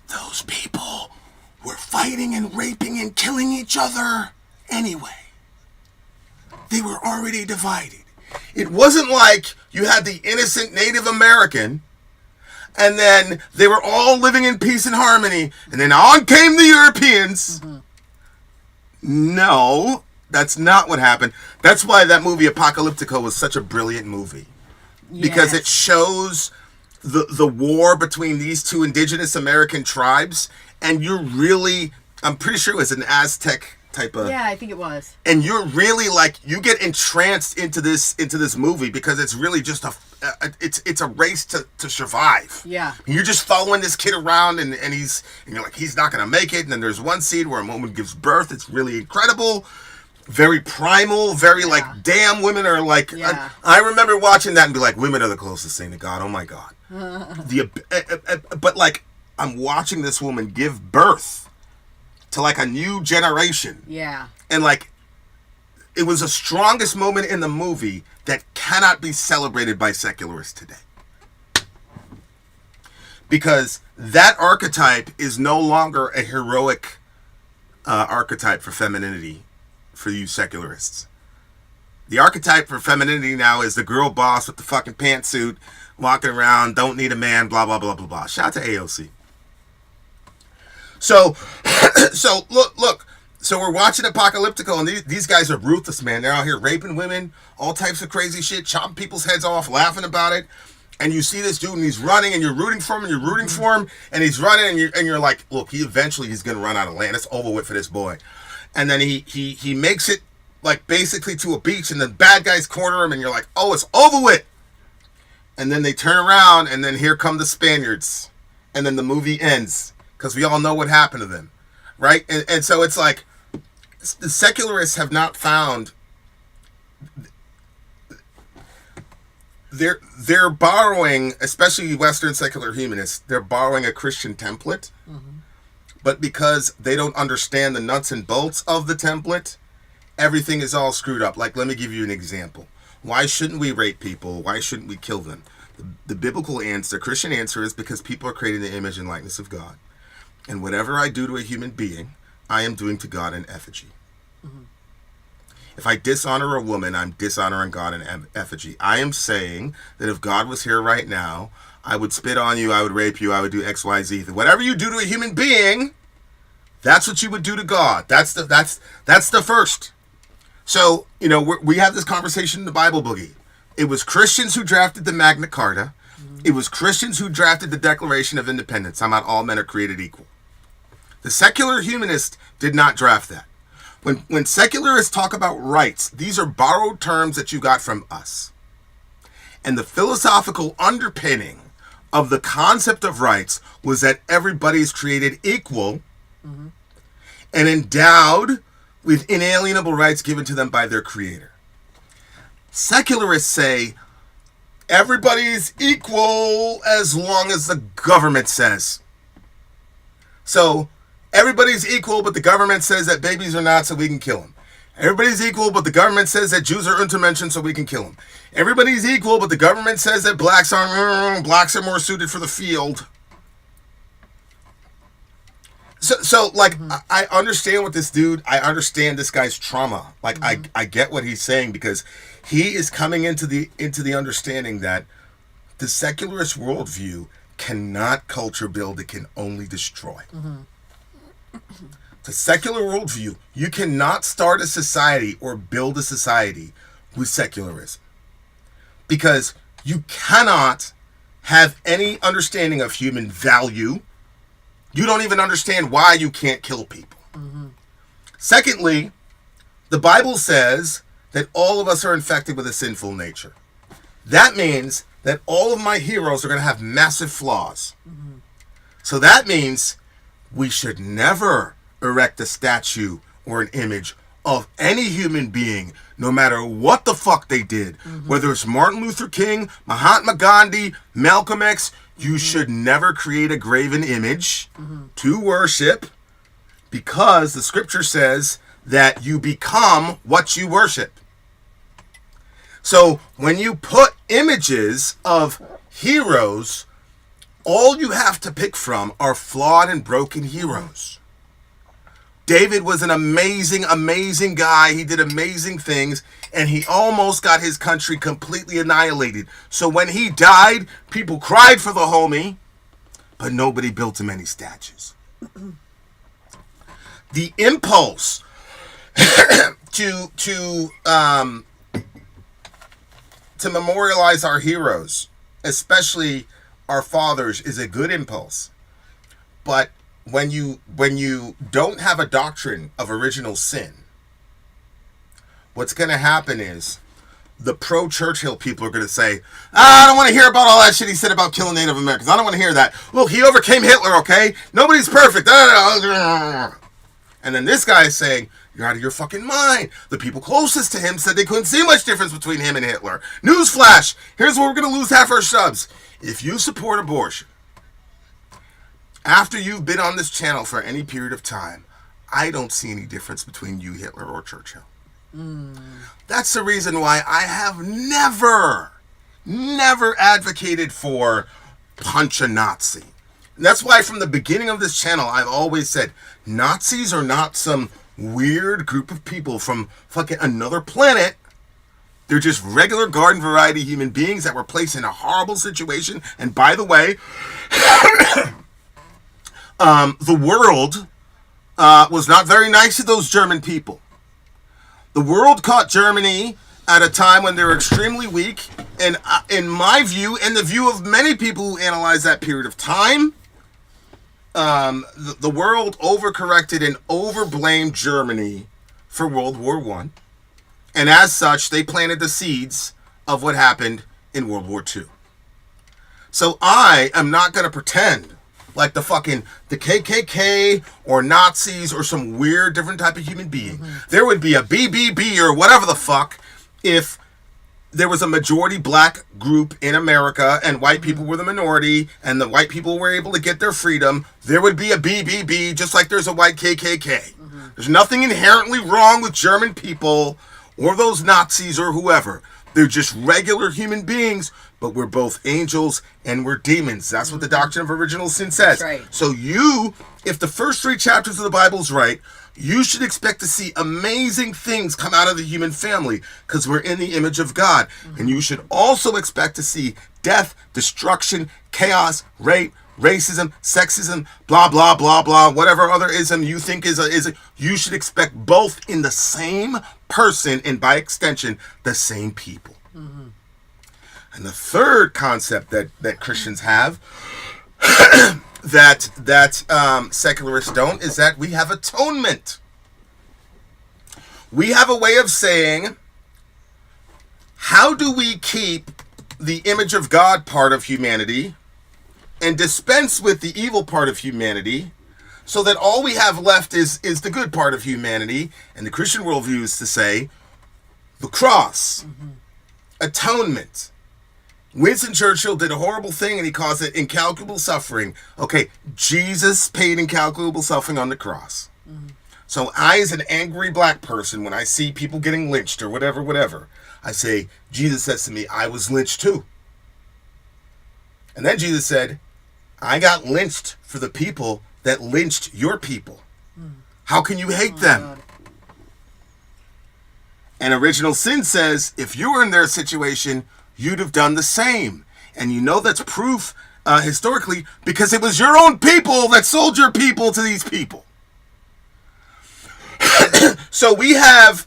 Those people were fighting and raping and killing each other anyway. They were already divided. It wasn't like you had the innocent Native American and then they were all living in peace and harmony and then on came the Europeans. Mm-hmm. No, that's not what happened. That's why that movie Apocalyptico was such a brilliant movie. Yes. Because it shows the war between these two indigenous American tribes, and you're really, I'm pretty sure it was an Aztec type of. Yeah, I think it was. And you're really like, you get entranced into this movie because it's really just it's a race to survive. Yeah. And you're just following this kid around and you're like, he's not gonna make it. And then there's one scene where a woman gives birth. It's really incredible. Very primal, very like, damn, women are like, I remember watching that and be like, women are the closest thing to God. Oh my God. But like, I'm watching this woman give birth to like a new generation. Yeah. And like, it was the strongest moment in the movie that cannot be celebrated by secularists today. Because that archetype is no longer a heroic archetype for femininity for you secularists. The archetype for femininity now is the girl boss with the fucking pantsuit, walking around, don't need a man, blah, blah, blah, blah, blah. Shout out to AOC. So look. So we're watching Apocalyptico, and these guys are ruthless, man. They're out here raping women, all types of crazy shit, chopping people's heads off, laughing about it. And you see this dude, and he's running, and you're rooting for him, and he's running, and you're like, look, he's going to run out of land. It's over with for this boy. And then he makes it, like, basically to a beach, and the bad guys corner him, and you're like, oh, it's over with. And then they turn around, and then here come the Spaniards. And then the movie ends, because we all know what happened to them, right? And so it's like, the secularists have not found... They're borrowing, especially Western secular humanists, they're borrowing a Christian template. Mm-hmm. But because they don't understand the nuts and bolts of the template, everything is all screwed up. Like, let me give you an example. Why shouldn't we rape people? Why shouldn't we kill them? The biblical answer, the Christian answer is because people are created in the image and likeness of God. And whatever I do to a human being, I am doing to God in effigy. Mm-hmm. If I dishonor a woman, I'm dishonoring God in effigy. I am saying that if God was here right now, I would spit on you, I would rape you, I would do X, Y, Z. Whatever you do to a human being, that's what you would do to God. That's the first. So, you know, we have this conversation in the Bible Boogie. It was Christians who drafted the Magna Carta. Mm-hmm. It was Christians who drafted the Declaration of Independence. I'm not all men are created equal. The secular humanist did not draft that. When secularists talk about rights, these are borrowed terms that you got from us. And the philosophical underpinning of the concept of rights was that everybody's created equal, mm-hmm. and endowed with inalienable rights given to them by their creator. Secularists say everybody's equal as long as the government says. So everybody's equal, but the government says that babies are not, so we can kill them. Everybody's equal, but the government says that Jews are Untermenschen, so we can kill them. Everybody's equal, but the government says that blacks are more suited for the field. So like, mm-hmm. I understand what this dude, I understand this guy's trauma. Like, mm-hmm. I get what he's saying, because he is coming into the understanding that the secularist worldview cannot culture build, it can only destroy. Mm-hmm. The secular worldview, you cannot start a society or build a society with secularism. Because you cannot have any understanding of human value. You don't even understand why you can't kill people. Mm-hmm. Secondly, the Bible says that all of us are infected with a sinful nature. That means that all of my heroes are going to have massive flaws. Mm-hmm. So that means we should never erect a statue or an image of any human being, no matter what the fuck they did, whether it's Martin Luther King, Mahatma Gandhi, Malcolm X, you should never create a graven image to worship, because the scripture says that you become what you worship. So when you put images of heroes, all you have to pick from are flawed and broken heroes. David was an amazing, amazing guy. He did amazing things, and he almost got his country completely annihilated. So when he died, people cried for the homie, but nobody built him any statues. The impulse to memorialize our heroes, especially our fathers, is a good impulse. But when you don't have a doctrine of original sin, what's going to happen is the pro-Churchill people are going to say, I don't want to hear about all that shit he said about killing Native Americans. I don't want to hear that. Look, he overcame Hitler, okay? Nobody's perfect. And then this guy is saying, you're out of your fucking mind. The people closest to him said they couldn't see much difference between him and Hitler. Newsflash, here's where we're going to lose half our subs. If you support abortion, after you've been on this channel for any period of time, I don't see any difference between you, Hitler, or Churchill. That's the reason why I have never advocated for punch a Nazi. And that's why from the beginning of this channel, I've always said, Nazis are not some weird group of people from fucking another planet. They're just regular garden variety human beings that were placed in a horrible situation. And by the way, the world was not very nice to those German people. The world caught Germany at a time when they were extremely weak. And in my view, and the view of many people who analyze that period of time, the world overcorrected and overblamed Germany for World War I. And as such, they planted the seeds of what happened in World War II. So I am not going to pretend like the KKK or Nazis or some weird different type of human being. There would be a BBB or whatever the fuck if there was a majority black group in America and white people were the minority and the white people were able to get their freedom. There would be a BBB just like there's a white KKK. There's nothing inherently wrong with German people or those Nazis or whoever. They're just regular human beings, but we're both angels and we're demons. That's what the doctrine of original sin says. Right. So if the first 3 chapters of the Bible is right, you should expect to see amazing things come out of the human family because we're in the image of God. And you should also expect to see death, destruction, chaos, rape, racism, sexism, blah, blah, blah, blah, whatever other ism you think is a, you should expect both in the same person and by extension, the same people. And the third concept that Christians have that secularists don't is that we have atonement. We have a way of saying, how do we keep the image of God part of humanity and dispense with the evil part of humanity so that all we have left is the good part of humanity? And the Christian worldview is to say the cross, atonement. Winston Churchill did a horrible thing and he caused it incalculable suffering. Okay, Jesus paid incalculable suffering on the cross. So I, as an angry black person, when I see people getting lynched or whatever, I say, Jesus says to me, I was lynched too. And then Jesus said, I got lynched for the people that lynched your people. How can you hate them? God. And original sin says, if you were in their situation, you'd have done the same. And you know that's proof historically because it was your own people that sold your people to these people. So we have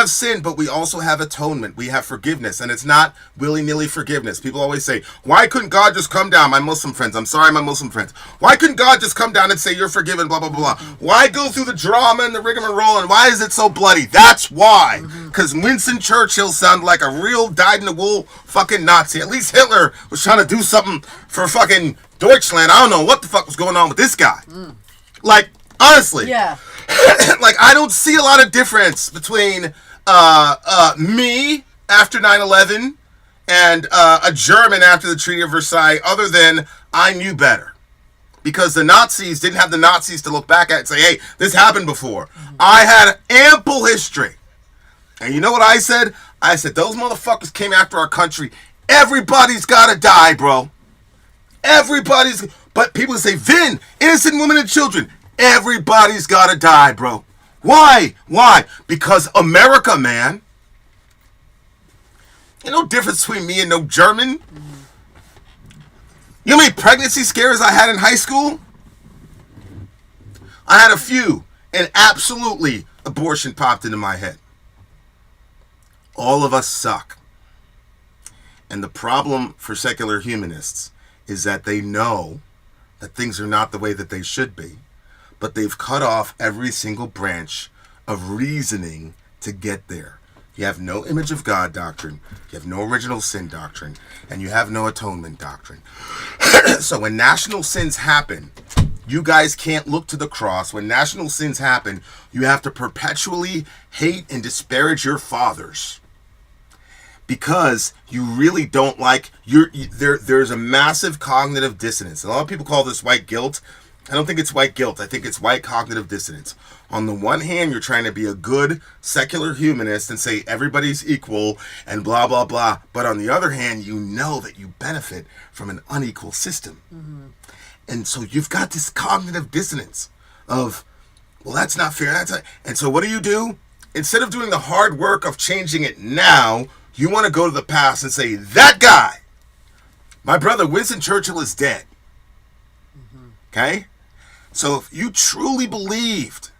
sin, but we also have atonement. We have forgiveness, and it's not willy-nilly forgiveness. People always say, why couldn't God just come down? My Muslim friends, I'm sorry, my Muslim friends. Why couldn't God just come down and say you're forgiven, blah, blah, blah. Why go through the drama and the rigmarole, and why is it so bloody? That's why. Because Winston Churchill sounded like a real dyed-in-the-wool fucking Nazi. At least Hitler was trying to do something for fucking Deutschland. I don't know what the fuck was going on with this guy. Like, honestly. Yeah. Like, I don't see a lot of difference between me after 9/11 and a German after the Treaty of Versailles, other than I knew better. Because the Nazis didn't have the Nazis to look back at and say, hey, this happened before. I had ample history. And you know what I said? I said, those motherfuckers came after our country. Everybody's got to die, bro. But people say, Vin, innocent women and children. Everybody's got to die, bro. Why? Because America, man. Ain't no difference between me and no German. You know how many pregnancy scares I had in high school? I had a few, and absolutely abortion popped into my head. All of us suck. And the problem for secular humanists is that they know that things are not the way that they should be, but they've cut off every single branch of reasoning to get there. You have no image of God doctrine, you have no original sin doctrine, and you have no atonement doctrine. So when national sins happen, you guys can't look to the cross. When national sins happen, you have to perpetually hate and disparage your fathers. Because you really don't like, there's a massive cognitive dissonance. A lot of people call this white guilt. I don't think it's white guilt. I think it's white cognitive dissonance. On the one hand, you're trying to be a good secular humanist and say everybody's equal and blah, blah, blah. But on the other hand, you know that you benefit from an unequal system. Mm-hmm. And so you've got this cognitive dissonance of, well, that's not fair. And so what do? Instead of doing the hard work of changing it now, you want to go to the past and say, that guy, my brother Winston Churchill is dead. Mm-hmm. Okay? So if you truly believed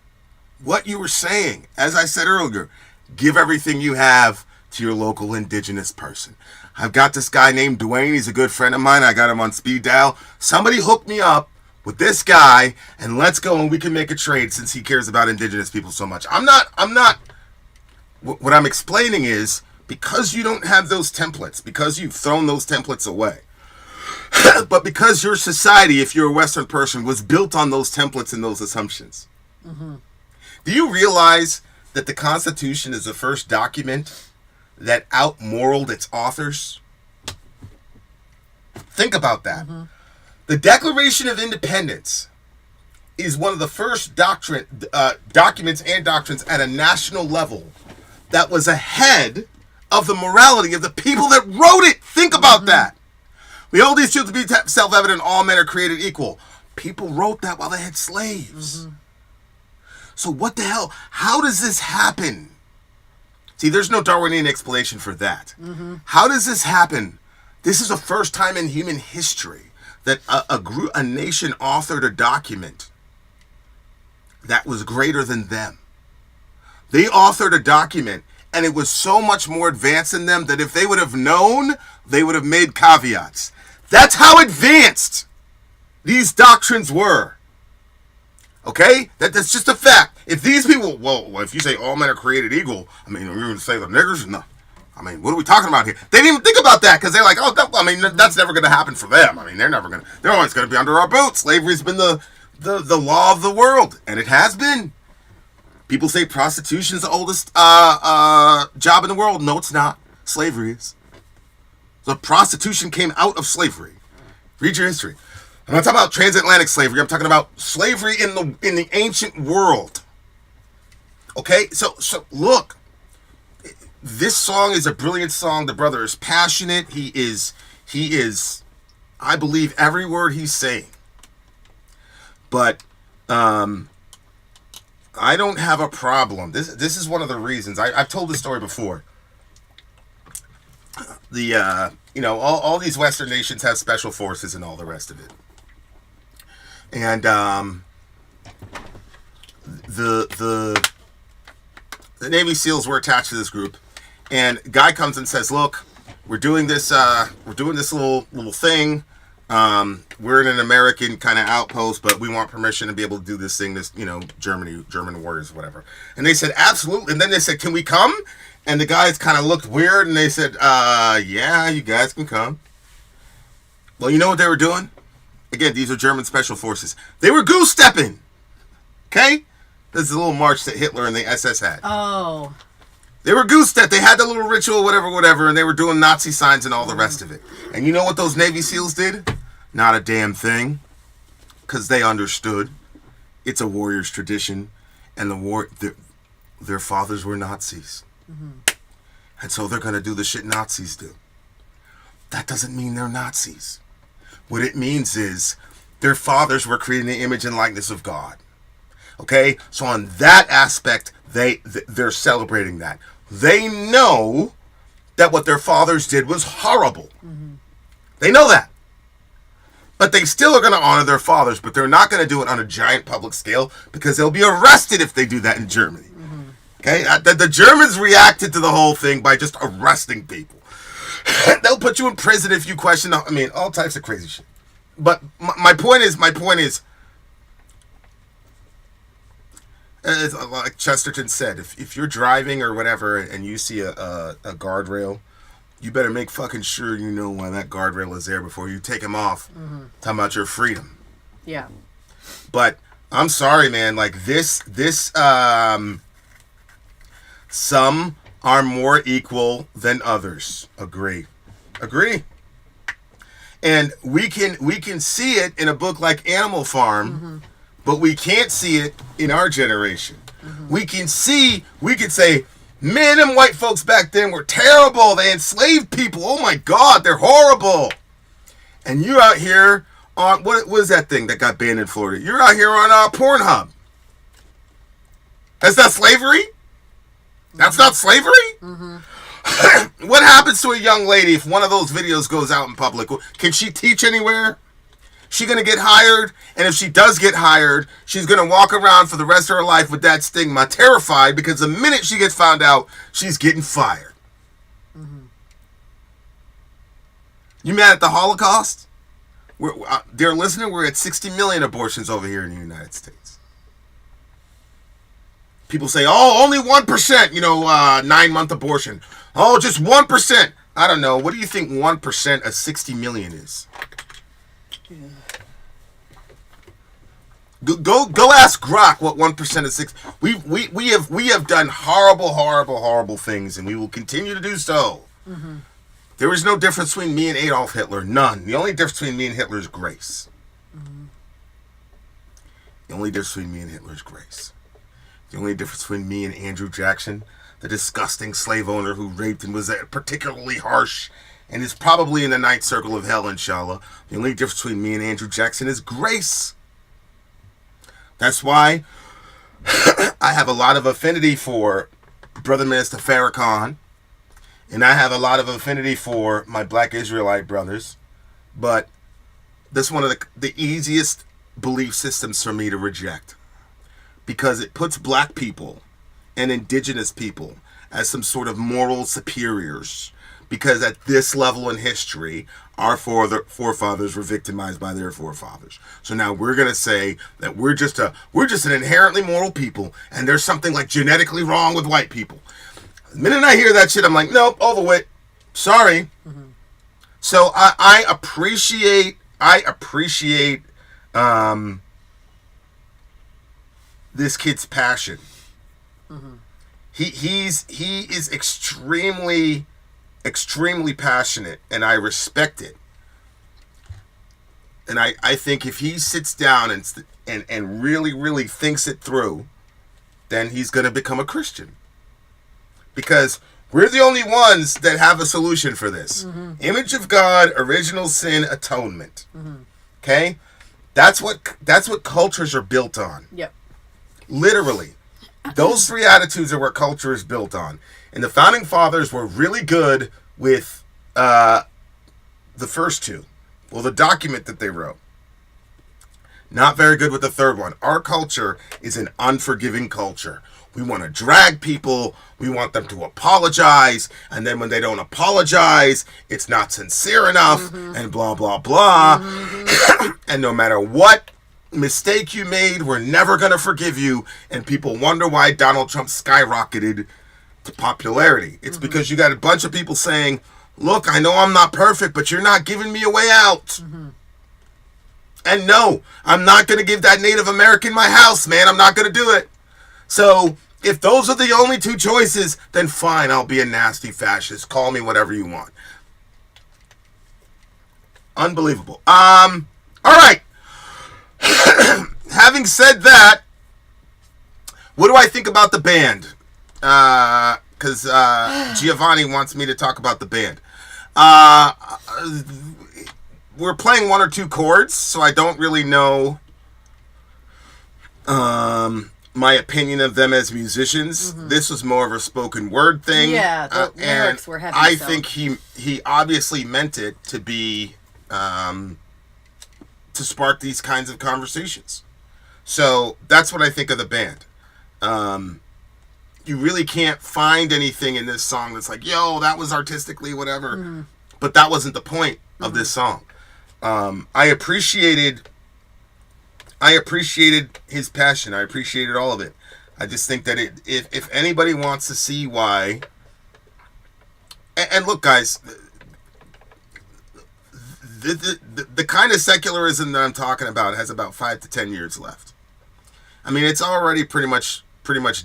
what you were saying, as I said earlier, give everything you have to your local indigenous person. I've got this guy named Dwayne. He's a good friend of mine. I got him on speed dial. Somebody hook me up with this guy and let's go and we can make a trade since he cares about indigenous people so much. What I'm explaining is, because you don't have those templates, because you've thrown those templates away, but because your society, if you're a Western person, was built on those templates and those assumptions. Mm-hmm. Do you realize that the Constitution is the first document that out-moraled its authors? Think about that. Mm-hmm. The Declaration of Independence is one of the first documents and doctrines at a national level that was ahead of the morality of the people that wrote it. Think about that. We hold these truths to be self-evident, all men are created equal. People wrote that while they had slaves. Mm-hmm. So what the hell? How does this happen? See, there's no Darwinian explanation for that. Mm-hmm. How does this happen? This is the first time in human history that a nation authored a document that was greater than them. They authored a document and it was so much more advanced than them that if they would have known, they would have made caveats. That's how advanced these doctrines were. Okay? That's just a fact. If these people, well, if you say all men are created equal, I mean, are you going to say the niggers? No. I mean, what are we talking about here? They didn't even think about that because they're like, oh, I mean, that's never going to happen for them. I mean, they're always going to be under our boots. Slavery's been the law of the world, and it has been. People say prostitution is the oldest job in the world. No, it's not. Slavery is. So prostitution came out of slavery. Read your history. I'm not talking about transatlantic slavery. I'm talking about slavery in the ancient world. Okay, so look, this song is a brilliant song. The brother is passionate. He is. I believe every word he's saying. But I don't have a problem. This is one of the reasons. I've told this story before. All these Western nations have special forces and all the rest of it. And the Navy SEALs were attached to this group, and a guy comes and says, "Look, we're doing this little thing. We're in an American kind of outpost, but we want permission to be able to do this thing. This, German warriors, whatever." And they said, "Absolutely." And then they said, "Can we come?" And the guys kind of looked weird, and they said, "Yeah, you guys can come." Well, you know what they were doing? Again, these are German special forces. They were goose stepping. Okay? This is a little march that Hitler and the SS had. Oh. They were Goosted. They had the little ritual, whatever, and they were doing Nazi signs and all the rest of it. And you know what those Navy SEALs did? Not a damn thing. Because they understood it's a warrior's tradition, and their fathers were Nazis. And so they're going to do the shit Nazis do. That doesn't mean they're Nazis. What it means is their fathers were creating the image and likeness of God. Okay? So on that aspect, they're celebrating that. They know that what their fathers did was horrible. They know that. But they still are going to honor their fathers, but they're not going to do it on a giant public scale because they'll be arrested if they do that in Germany. Okay? The Germans reacted to the whole thing by just arresting people. They'll put you in prison if you question, I mean, all types of crazy shit. But my point is, like Chesterton said, if you're driving or whatever and you see a guardrail, you better make fucking sure you know why that guardrail is there before you take him off. Talking about your freedom. Yeah. But I'm sorry, man. Like this, some are more equal than others. Agree. And we can see it in a book like Animal Farm, but we can't see it in our generation. We can say, man, them white folks back then were terrible. They enslaved people. Oh my God, they're horrible. And you're out here on, what was that thing that got banned in Florida? You're out here on Pornhub. That's not slavery? That's not slavery? What happens to a young lady if one of those videos goes out in public? Can she teach anywhere? She gonna get hired? And if she does get hired, she's gonna walk around for the rest of her life with that stigma, terrified, because the minute she gets found out, she's getting fired. You mad at the Holocaust? Dear listener, we're at 60 million abortions over here in the United States. People say, oh, only 1%, 9-month abortion. Oh, just 1%. I don't know. What do you think 1% of 60 million is? Go ask Grok what 1% of 6. We have done horrible things, and we will continue to do so. There is no difference between me and Adolf Hitler. None. The only difference between me and Hitler is grace. The only difference between me and Hitler is grace. The only difference between me and Andrew Jackson, the disgusting slave owner who raped and was particularly harsh and is probably in the ninth circle of hell, inshallah. The only difference between me and Andrew Jackson is grace. That's why I have a lot of affinity for Brother Minister Farrakhan, and I have a lot of affinity for my black Israelite brothers, but this is one of the easiest belief systems for me to reject, because it puts black people and indigenous people as some sort of moral superiors, because at this level in history, our forefathers were victimized by their forefathers. So now we're going to say that we're just an inherently moral people, and there's something like genetically wrong with white people. The minute I hear that shit, I'm like, nope, over with. Sorry. So I appreciate this kid's passion. He is extremely passionate, and I respect it. And I think if he sits down and really thinks it through, then he's going to become a Christian. Because we're the only ones that have a solution for this. Image of God, original sin, atonement. Okay? That's what cultures are built on. Yep. Literally. Those three attitudes are what culture is built on. And the founding fathers were really good with the first two. Well, the document that they wrote. Not very good with the third one. Our culture is an unforgiving culture. We want to drag people. We want them to apologize. And then when they don't apologize, it's not sincere enough. And blah, blah, blah. And no matter what mistake you made, we're never going to forgive you. And people wonder why Donald Trump skyrocketed to popularity. It's because you got a bunch of people saying, look, I know I'm not perfect, but you're not giving me a way out. And no, I'm not going to give that Native American my house, man. I'm not going to do it. So if those are the only two choices, then fine, I'll be a nasty fascist. Call me whatever you want. Unbelievable. All right. Having said that, what do I think about the band? Because Giovanni wants me to talk about the band. We're playing one or two chords, so I don't really know my opinion of them as musicians. Mm-hmm. This was more of a spoken word thing. Yeah, the lyrics were heavy. I think he obviously meant it to be to spark these kinds of conversations. So that's what I think of the band. You really can't find anything in this song that's like, yo, that was artistically whatever. Mm-hmm. But that wasn't the point of this song. I appreciated his passion. I appreciated all of it. I just think that if anybody wants to see why, and look, guys, the kind of secularism that I'm talking about has about 5 to 10 years left. I mean, it's already pretty much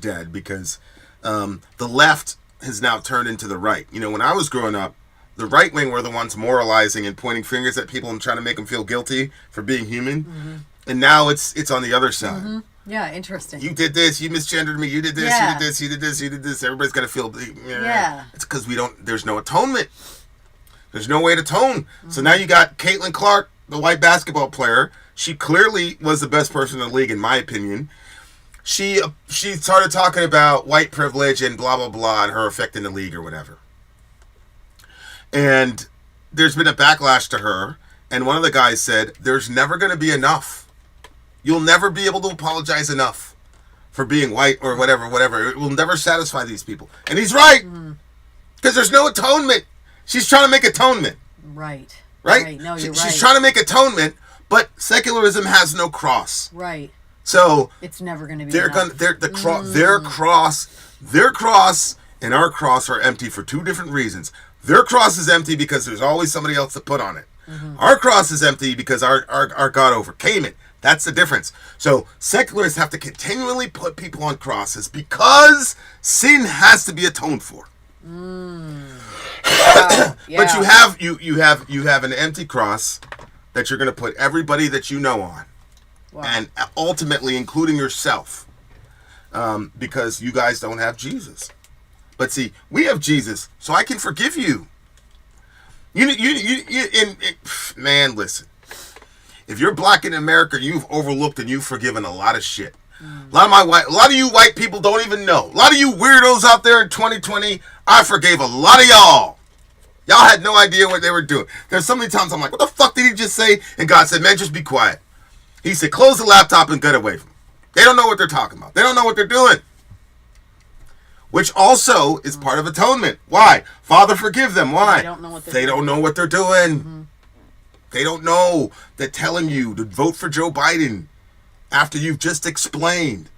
dead because the left has now turned into the right. You know, when I was growing up, the right wing were the ones moralizing and pointing fingers at people and trying to make them feel guilty for being human. Mm-hmm. And now it's on the other side. Mm-hmm. Yeah, interesting. You did this, you misgendered me, you did this, you did this, you did this, you did this. Everybody's got to feel... Yeah. It's because there's no atonement. There's no way to atone. Mm-hmm. So now you got Caitlin Clark, the white basketball player. She clearly was the best person in the league, in my opinion. She started talking about white privilege and blah, blah, blah, and her affecting the league or whatever. And there's been a backlash to her. And one of the guys said, there's never going to be enough. You'll never be able to apologize enough for being white or whatever. It will never satisfy these people. And he's right. Because there's no atonement. She's trying to make atonement. Right. No, you're right. She's trying to make atonement, but secularism has no cross. Right. So it's never going to be their cross and our cross are empty for two different reasons. Their cross is empty because there's always somebody else to put on it. Mm-hmm. Our cross is empty because our God overcame it. That's the difference. So secularists have to continually put people on crosses because sin has to be atoned for. Wow. Yeah. But you have an empty cross that you're going to put everybody that you know on. Wow. And ultimately including yourself. Because you guys don't have Jesus. But see, we have Jesus, so I can forgive you. Man, listen. If you're black in America, you've overlooked and you've forgiven a lot of shit. A lot of you white people don't even know. A lot of you weirdos out there in 2020, I forgave a lot of y'all. Y'all had no idea what they were doing. There's so many times I'm like, what the fuck did he just say? And God said, man, just be quiet. He said, close the laptop and get away from them. They don't know what they're talking about. They don't know what they're doing. Which also is part of atonement. Why? Father, forgive them. Why? They don't know what they're doing. Mm-hmm. They don't know that telling you to vote for Joe Biden after you've just explained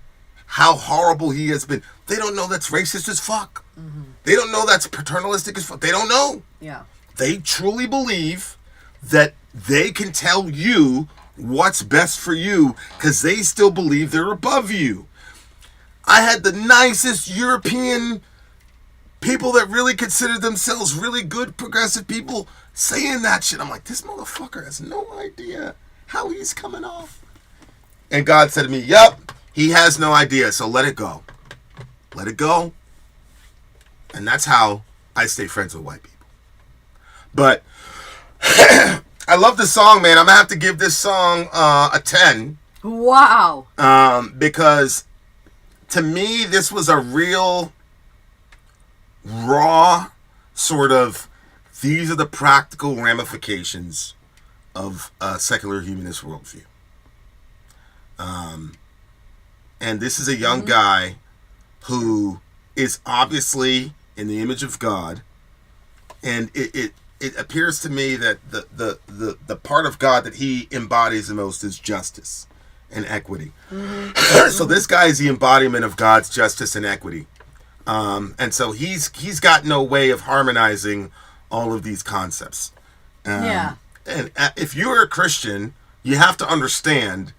how horrible he has been. They don't know that's racist as fuck. Mm-hmm. They don't know that's paternalistic as fuck. They don't know. Yeah. They truly believe that they can tell you what's best for you because they still believe they're above you. I had the nicest European people that really consider themselves really good progressive people saying that shit. I'm like, this motherfucker has no idea how he's coming off. And God said to me, yep, he has no idea, so let it go. Let it go. And that's how I stay friends with white people. But I love this song, man. I'm going to have to give this song a 10. Wow. Because to me, this was a real raw sort of, these are the practical ramifications of a secular humanist worldview. And this is a young guy who is obviously in the image of God. And it appears to me that the part of God that he embodies the most is justice and equity. Mm-hmm. So this guy is the embodiment of God's justice and equity. And so he's got no way of harmonizing all of these concepts. And if you're a Christian, you have to understand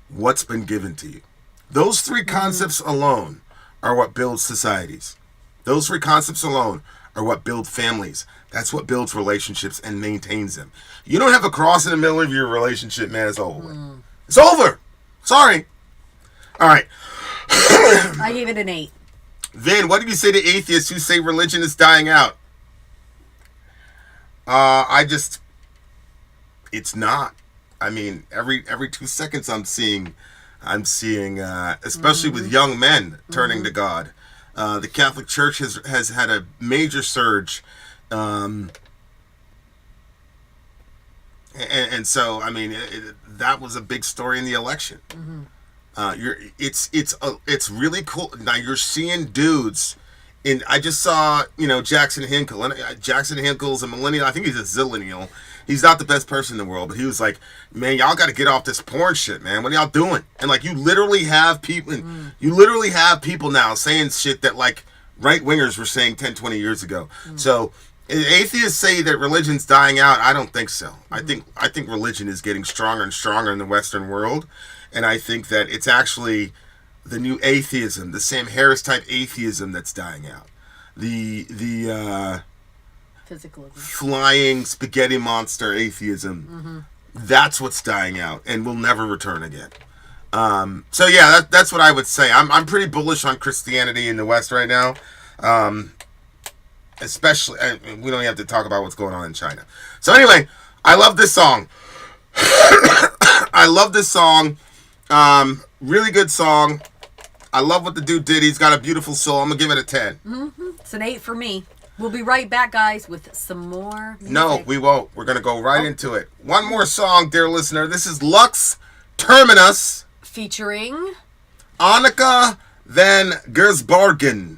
what's been given to you. Those three concepts alone are what builds societies. Those three concepts alone are what build families. That's what builds relationships and maintains them. You don't have a cross in the middle of your relationship, man, it's over. It's over. Sorry. All right. I gave it an 8. Vin, what do you say to atheists who say religion is dying out? It's not. I mean, every 2 seconds I'm seeing, especially with young men turning to God. The Catholic Church has had a major surge, and so I mean that was a big story in the election. It's really cool. Now you're seeing dudes. I just saw, Jackson Hinkle. And Jackson Hinkle's a millennial. I think he's a zillennial. He's not the best person in the world, but he was like, man, y'all got to get off this porn shit, man. What are y'all doing? And like, you literally have people now saying shit that like right-wingers were saying 10, 20 years ago. So atheists say that religion's dying out. I don't think so. I think religion is getting stronger and stronger in the Western world. And I think that it's actually the new atheism, the Sam Harris type atheism that's dying out. The Physicalism. Flying spaghetti monster atheism. That's what's dying out and will never return again. So yeah, that's what I would say. I'm pretty bullish on Christianity in the West right now. Especially, we don't have to talk about what's going on in China. So anyway, I love this song. I love this song. Really good song. I love what the dude did. He's got a beautiful soul. I'm going to give it a 10. It's an 8 for me. We'll be right back, guys, with some more music. No, we won't. We're going to go right into it. One more song, dear listener. This is Lux Terminus. Featuring Anneke van Giersbergen.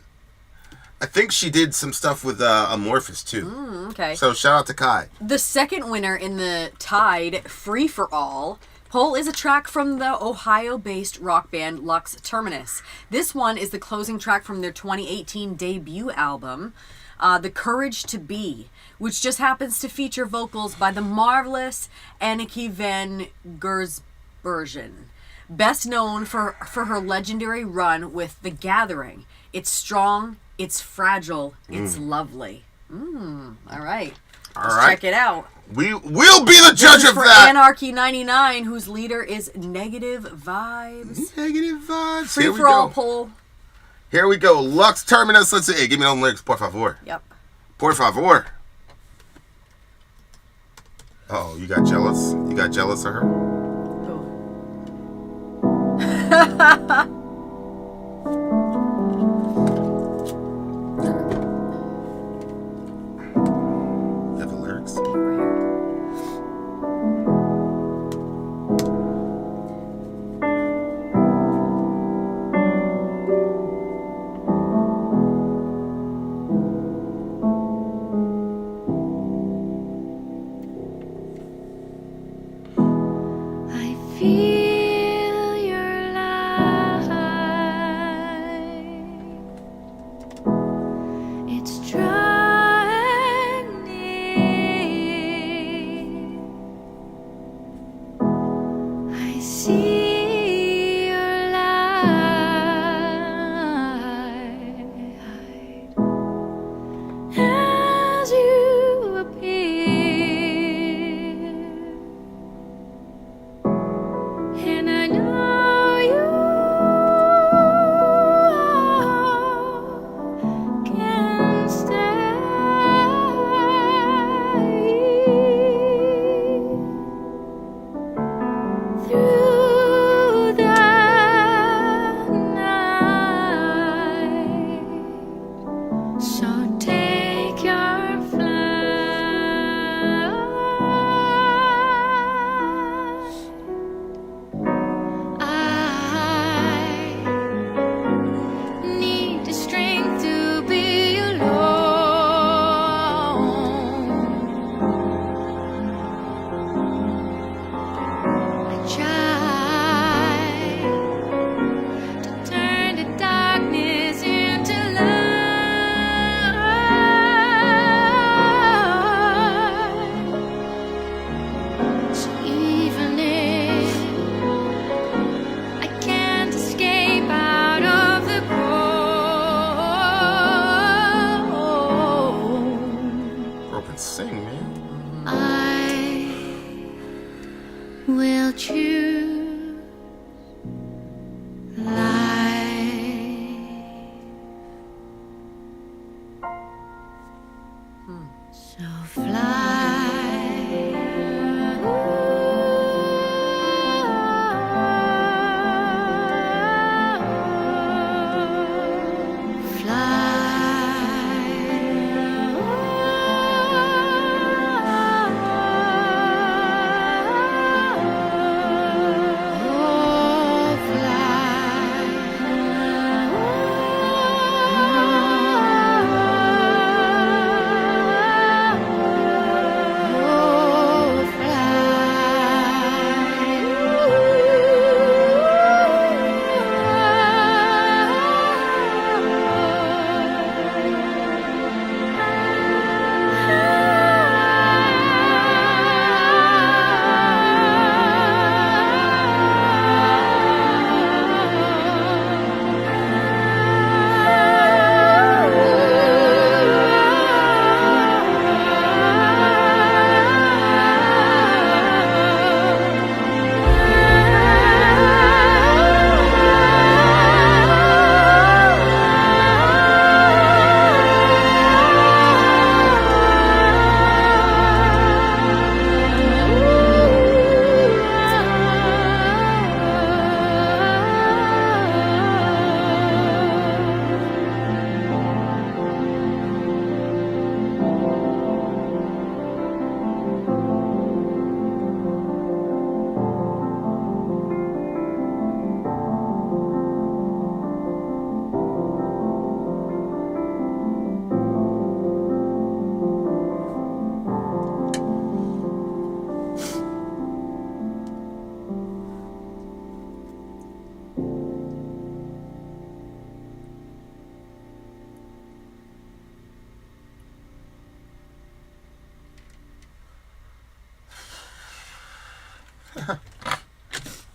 I think she did some stuff with Amorphous, too. Okay. So shout out to Kai. The second winner in the tied Free For All poll is a track from the Ohio-based rock band Lux Terminus. This one is the closing track from their 2018 debut album, The Courage to Be, which just happens to feature vocals by the marvelous Anneke van Giersbergen, best known for her legendary run with The Gathering. It's strong, it's fragile, it's lovely. All right. Let's check it out. We'll be the judge of for that. Anarchy 99, whose leader is Negative Vibes. Negative vibes. Free for all poll. Here we go. Lux Terminus. Let's see. Hey, give me those lyrics, por favor. Yep. Por favor. Oh, you got jealous? You got jealous of her? Who? You have the lyrics? I feel your love.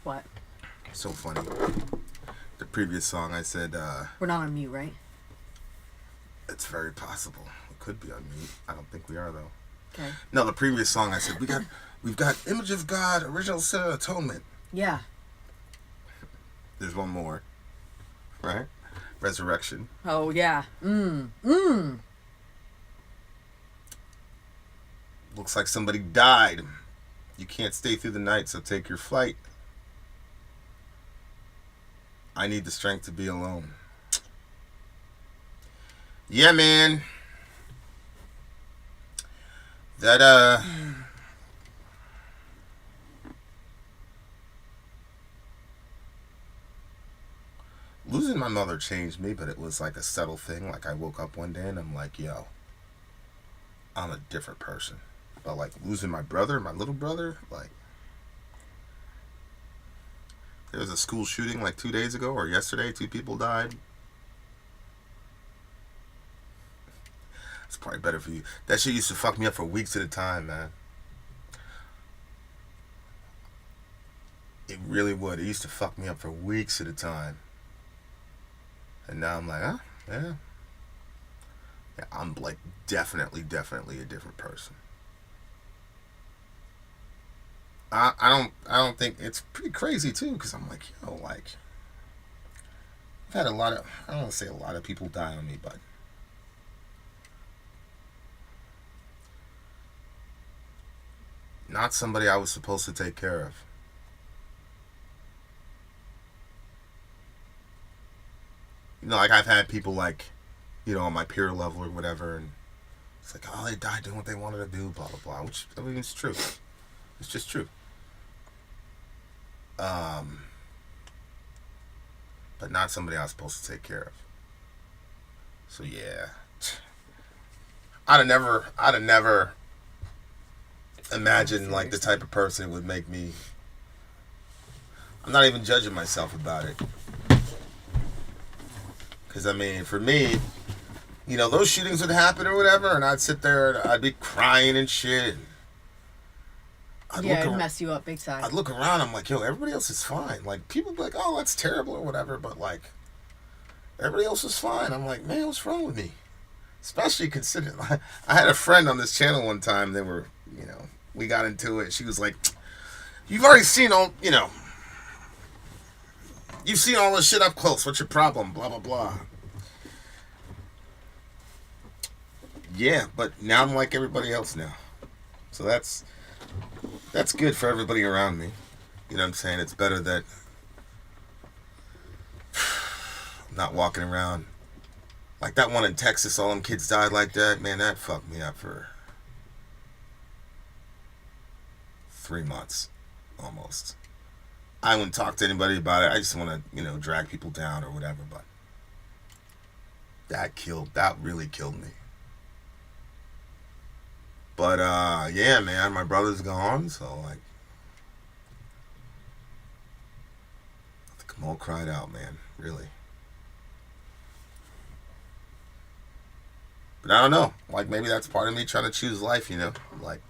What? So funny. The previous song I said, We're not on mute, right? it's very possible. It could be on mute. I don't think we are though. Okay. No, the previous song I said we've got Image of God, Original Sin and Atonement. Yeah. There's one more. Right? Resurrection. Oh, yeah. Looks like somebody died. You can't stay through the night, so take your flight. I need the strength to be alone. Yeah, man. That, losing my mother changed me, but it was like a subtle thing. Like, I woke up one day and I'm like, yo, I'm a different person. But, like, losing my brother, my little brother, like, there was a school shooting like 2 days ago or yesterday. 2 people died. It's probably better for you. That shit used to fuck me up for weeks at a time, man. It really would. It used to fuck me up for weeks at a time. And now I'm like, huh? Yeah. Yeah, I'm like definitely a different person. I don't think it's pretty crazy too, because I'm like, yo, like, I've had a lot of, I don't want to say a lot of people die on me, but not somebody I was supposed to take care of. You know, like, I've had people, like, you know, on my peer level or whatever, and it's like, oh, they died doing what they wanted to do, blah, blah, blah, which, I mean, it's true. It's just true. But not somebody I was supposed to take care of. So, yeah. I'd have never imagined, like, the type of person it would make me. I'm not even judging myself about it. Because, I mean, for me, you know, those shootings would happen or whatever, and I'd sit there and I'd be crying and shit. It'd mess you up big time. I'd look around, I'm like, yo, everybody else is fine. Like, people be like, oh, that's terrible or whatever, but, like, everybody else is fine. I'm like, man, what's wrong with me? Especially considering, I had a friend on this channel one time, they were, you know, we got into it. She was like, you've already seen all, you know, you've seen all this shit up close. What's your problem? Blah, blah, blah. Yeah, but now I'm like everybody else now. So that's good for everybody around me. You know what I'm saying? It's better that I'm not walking around like that one in Texas. All them kids died like that. Man, that fucked me up for 3 months almost. I wouldn't talk to anybody about it. I just want to, drag people down or whatever. But that really killed me. But yeah, man, my brother's gone, so like, I think I'm all cried out, man, really. But I don't know, like maybe that's part of me trying to choose life, like.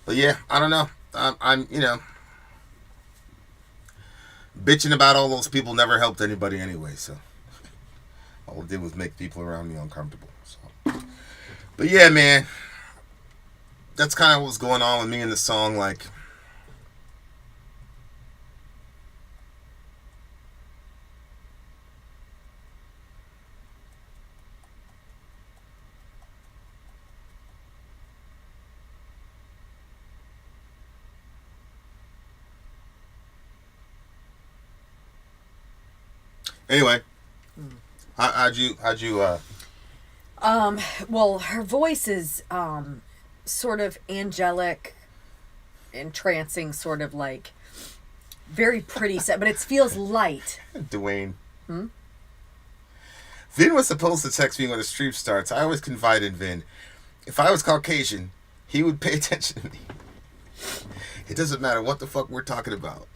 But yeah, I don't know. I'm bitching about all those people never helped anybody anyway, so. All it did was make people around me uncomfortable. So. But yeah, man. That's kind of what's going on with me in the song. Like, anyway. How'd you well, her voice is sort of angelic, entrancing, sort of like very pretty set, but it feels light. Dwayne. Vin was supposed to text me when the stream starts. I always confide in Vin. If I was Caucasian, he would pay attention to me. It doesn't matter what the fuck we're talking about.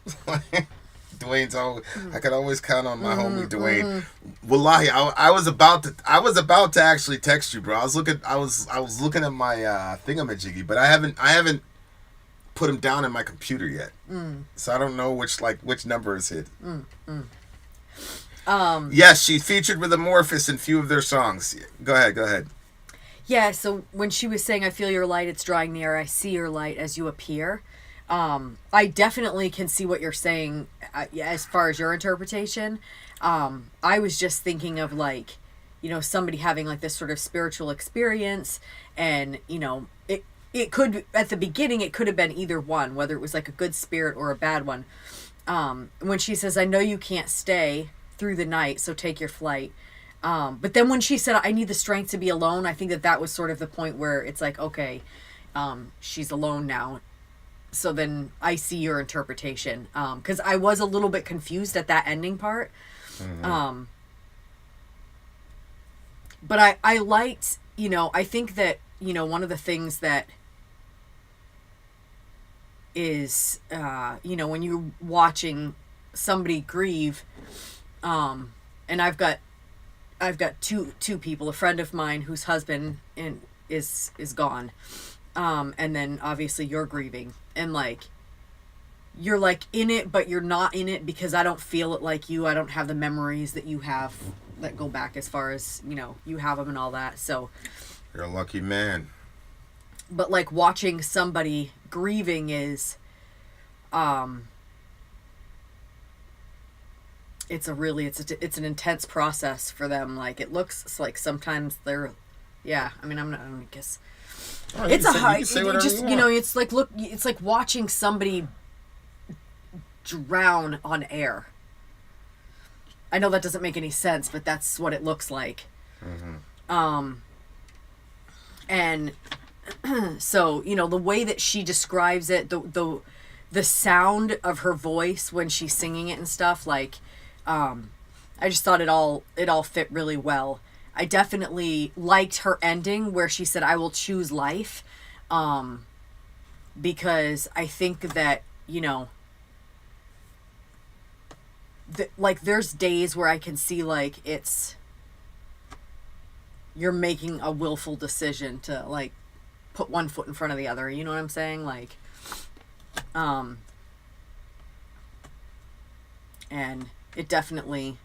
Dwayne's always, I could always count on my homie Dwayne. Wallahi, I was about to actually text you, bro. I was looking at my thingamajiggy, but I haven't put him down in my computer yet. So I don't know which number is hit. Yes, she featured with Amorphous in few of their songs. Go ahead. Yeah, so when she was saying, I feel your light, it's drawing near, I see your light as you appear. I definitely can see what you're saying as far as your interpretation. I was just thinking of like, somebody having like this sort of spiritual experience, and it could, at the beginning, it could have been either one, whether it was like a good spirit or a bad one. When she says, I know you can't stay through the night, so take your flight. But then when she said, I need the strength to be alone, I think that was sort of the point where it's like, okay, she's alone now. So then I see your interpretation. Because I was a little bit confused at that ending part. But I liked, I think that, one of the things that is, when you're watching somebody grieve, and I've got two people, a friend of mine whose husband is gone. And then obviously you're grieving, and like, you're like in it, but you're not in it because I don't feel it like you. I don't have the memories that you have that go back as far as, you have them and all that. So you're a lucky man. But like watching somebody grieving is, it's an intense process for them. Like it looks like sometimes they're, I guess. Oh, it's you it's like watching somebody drown on air. I know that doesn't make any sense, but that's what it looks like. And so, the way that she describes it, the sound of her voice when she's singing it and stuff, like, I just thought it all fit really well. I definitely liked her ending where she said, I will choose life. Because I think that, like there's days where I can see like you're making a willful decision to like put one foot in front of the other. You know what I'm saying? Like, and it definitely,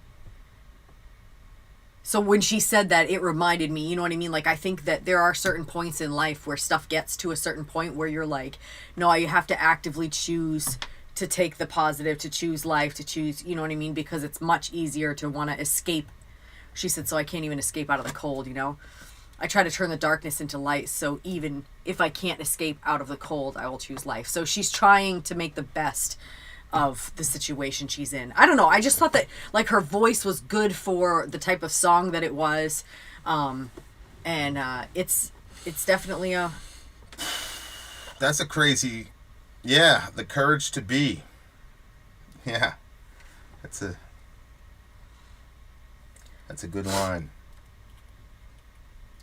so when she said that, it reminded me, you know what I mean? Like, I think that there are certain points in life where stuff gets to a certain point where you're like, no, you have to actively choose to take the positive, to choose life, to choose, you know what I mean? Because it's much easier to want to escape She said, so I can't even escape out of the cold, you know? I try to turn the darkness into light, so even if I can't escape out of the cold, I will choose life. So she's trying to make the best of the situation she's in. I don't know. I just thought that, like, her voice was good for the type of song that it was. It's definitely a... That's a crazy... Yeah, the courage to be. Yeah. That's a good line.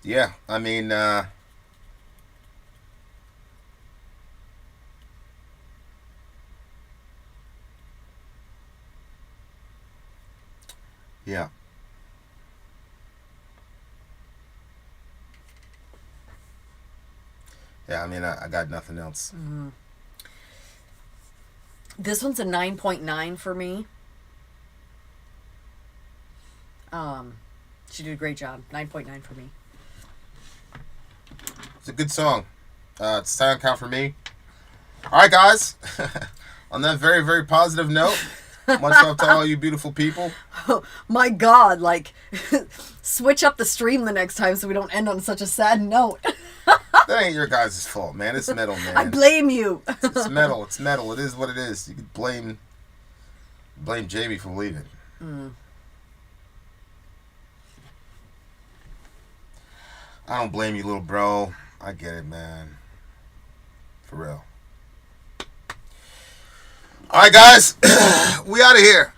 Yeah, I mean, yeah. Yeah, I mean, I got nothing else. Mm-hmm. This one's a 9.9 for me. She did a great job. 9.9 for me. It's a good song. It's sound count for me. All right, guys. On that very, very positive note, much love to all you beautiful people. Oh, my God, like, switch up the stream the next time so we don't end on such a sad note. That ain't your guys' fault, man. It's metal, man. I blame you. It's metal. It's metal. It is what it is. You can blame Jamie for leaving. I don't blame you, little bro. I get it, man. For real. All right, guys. We out of here.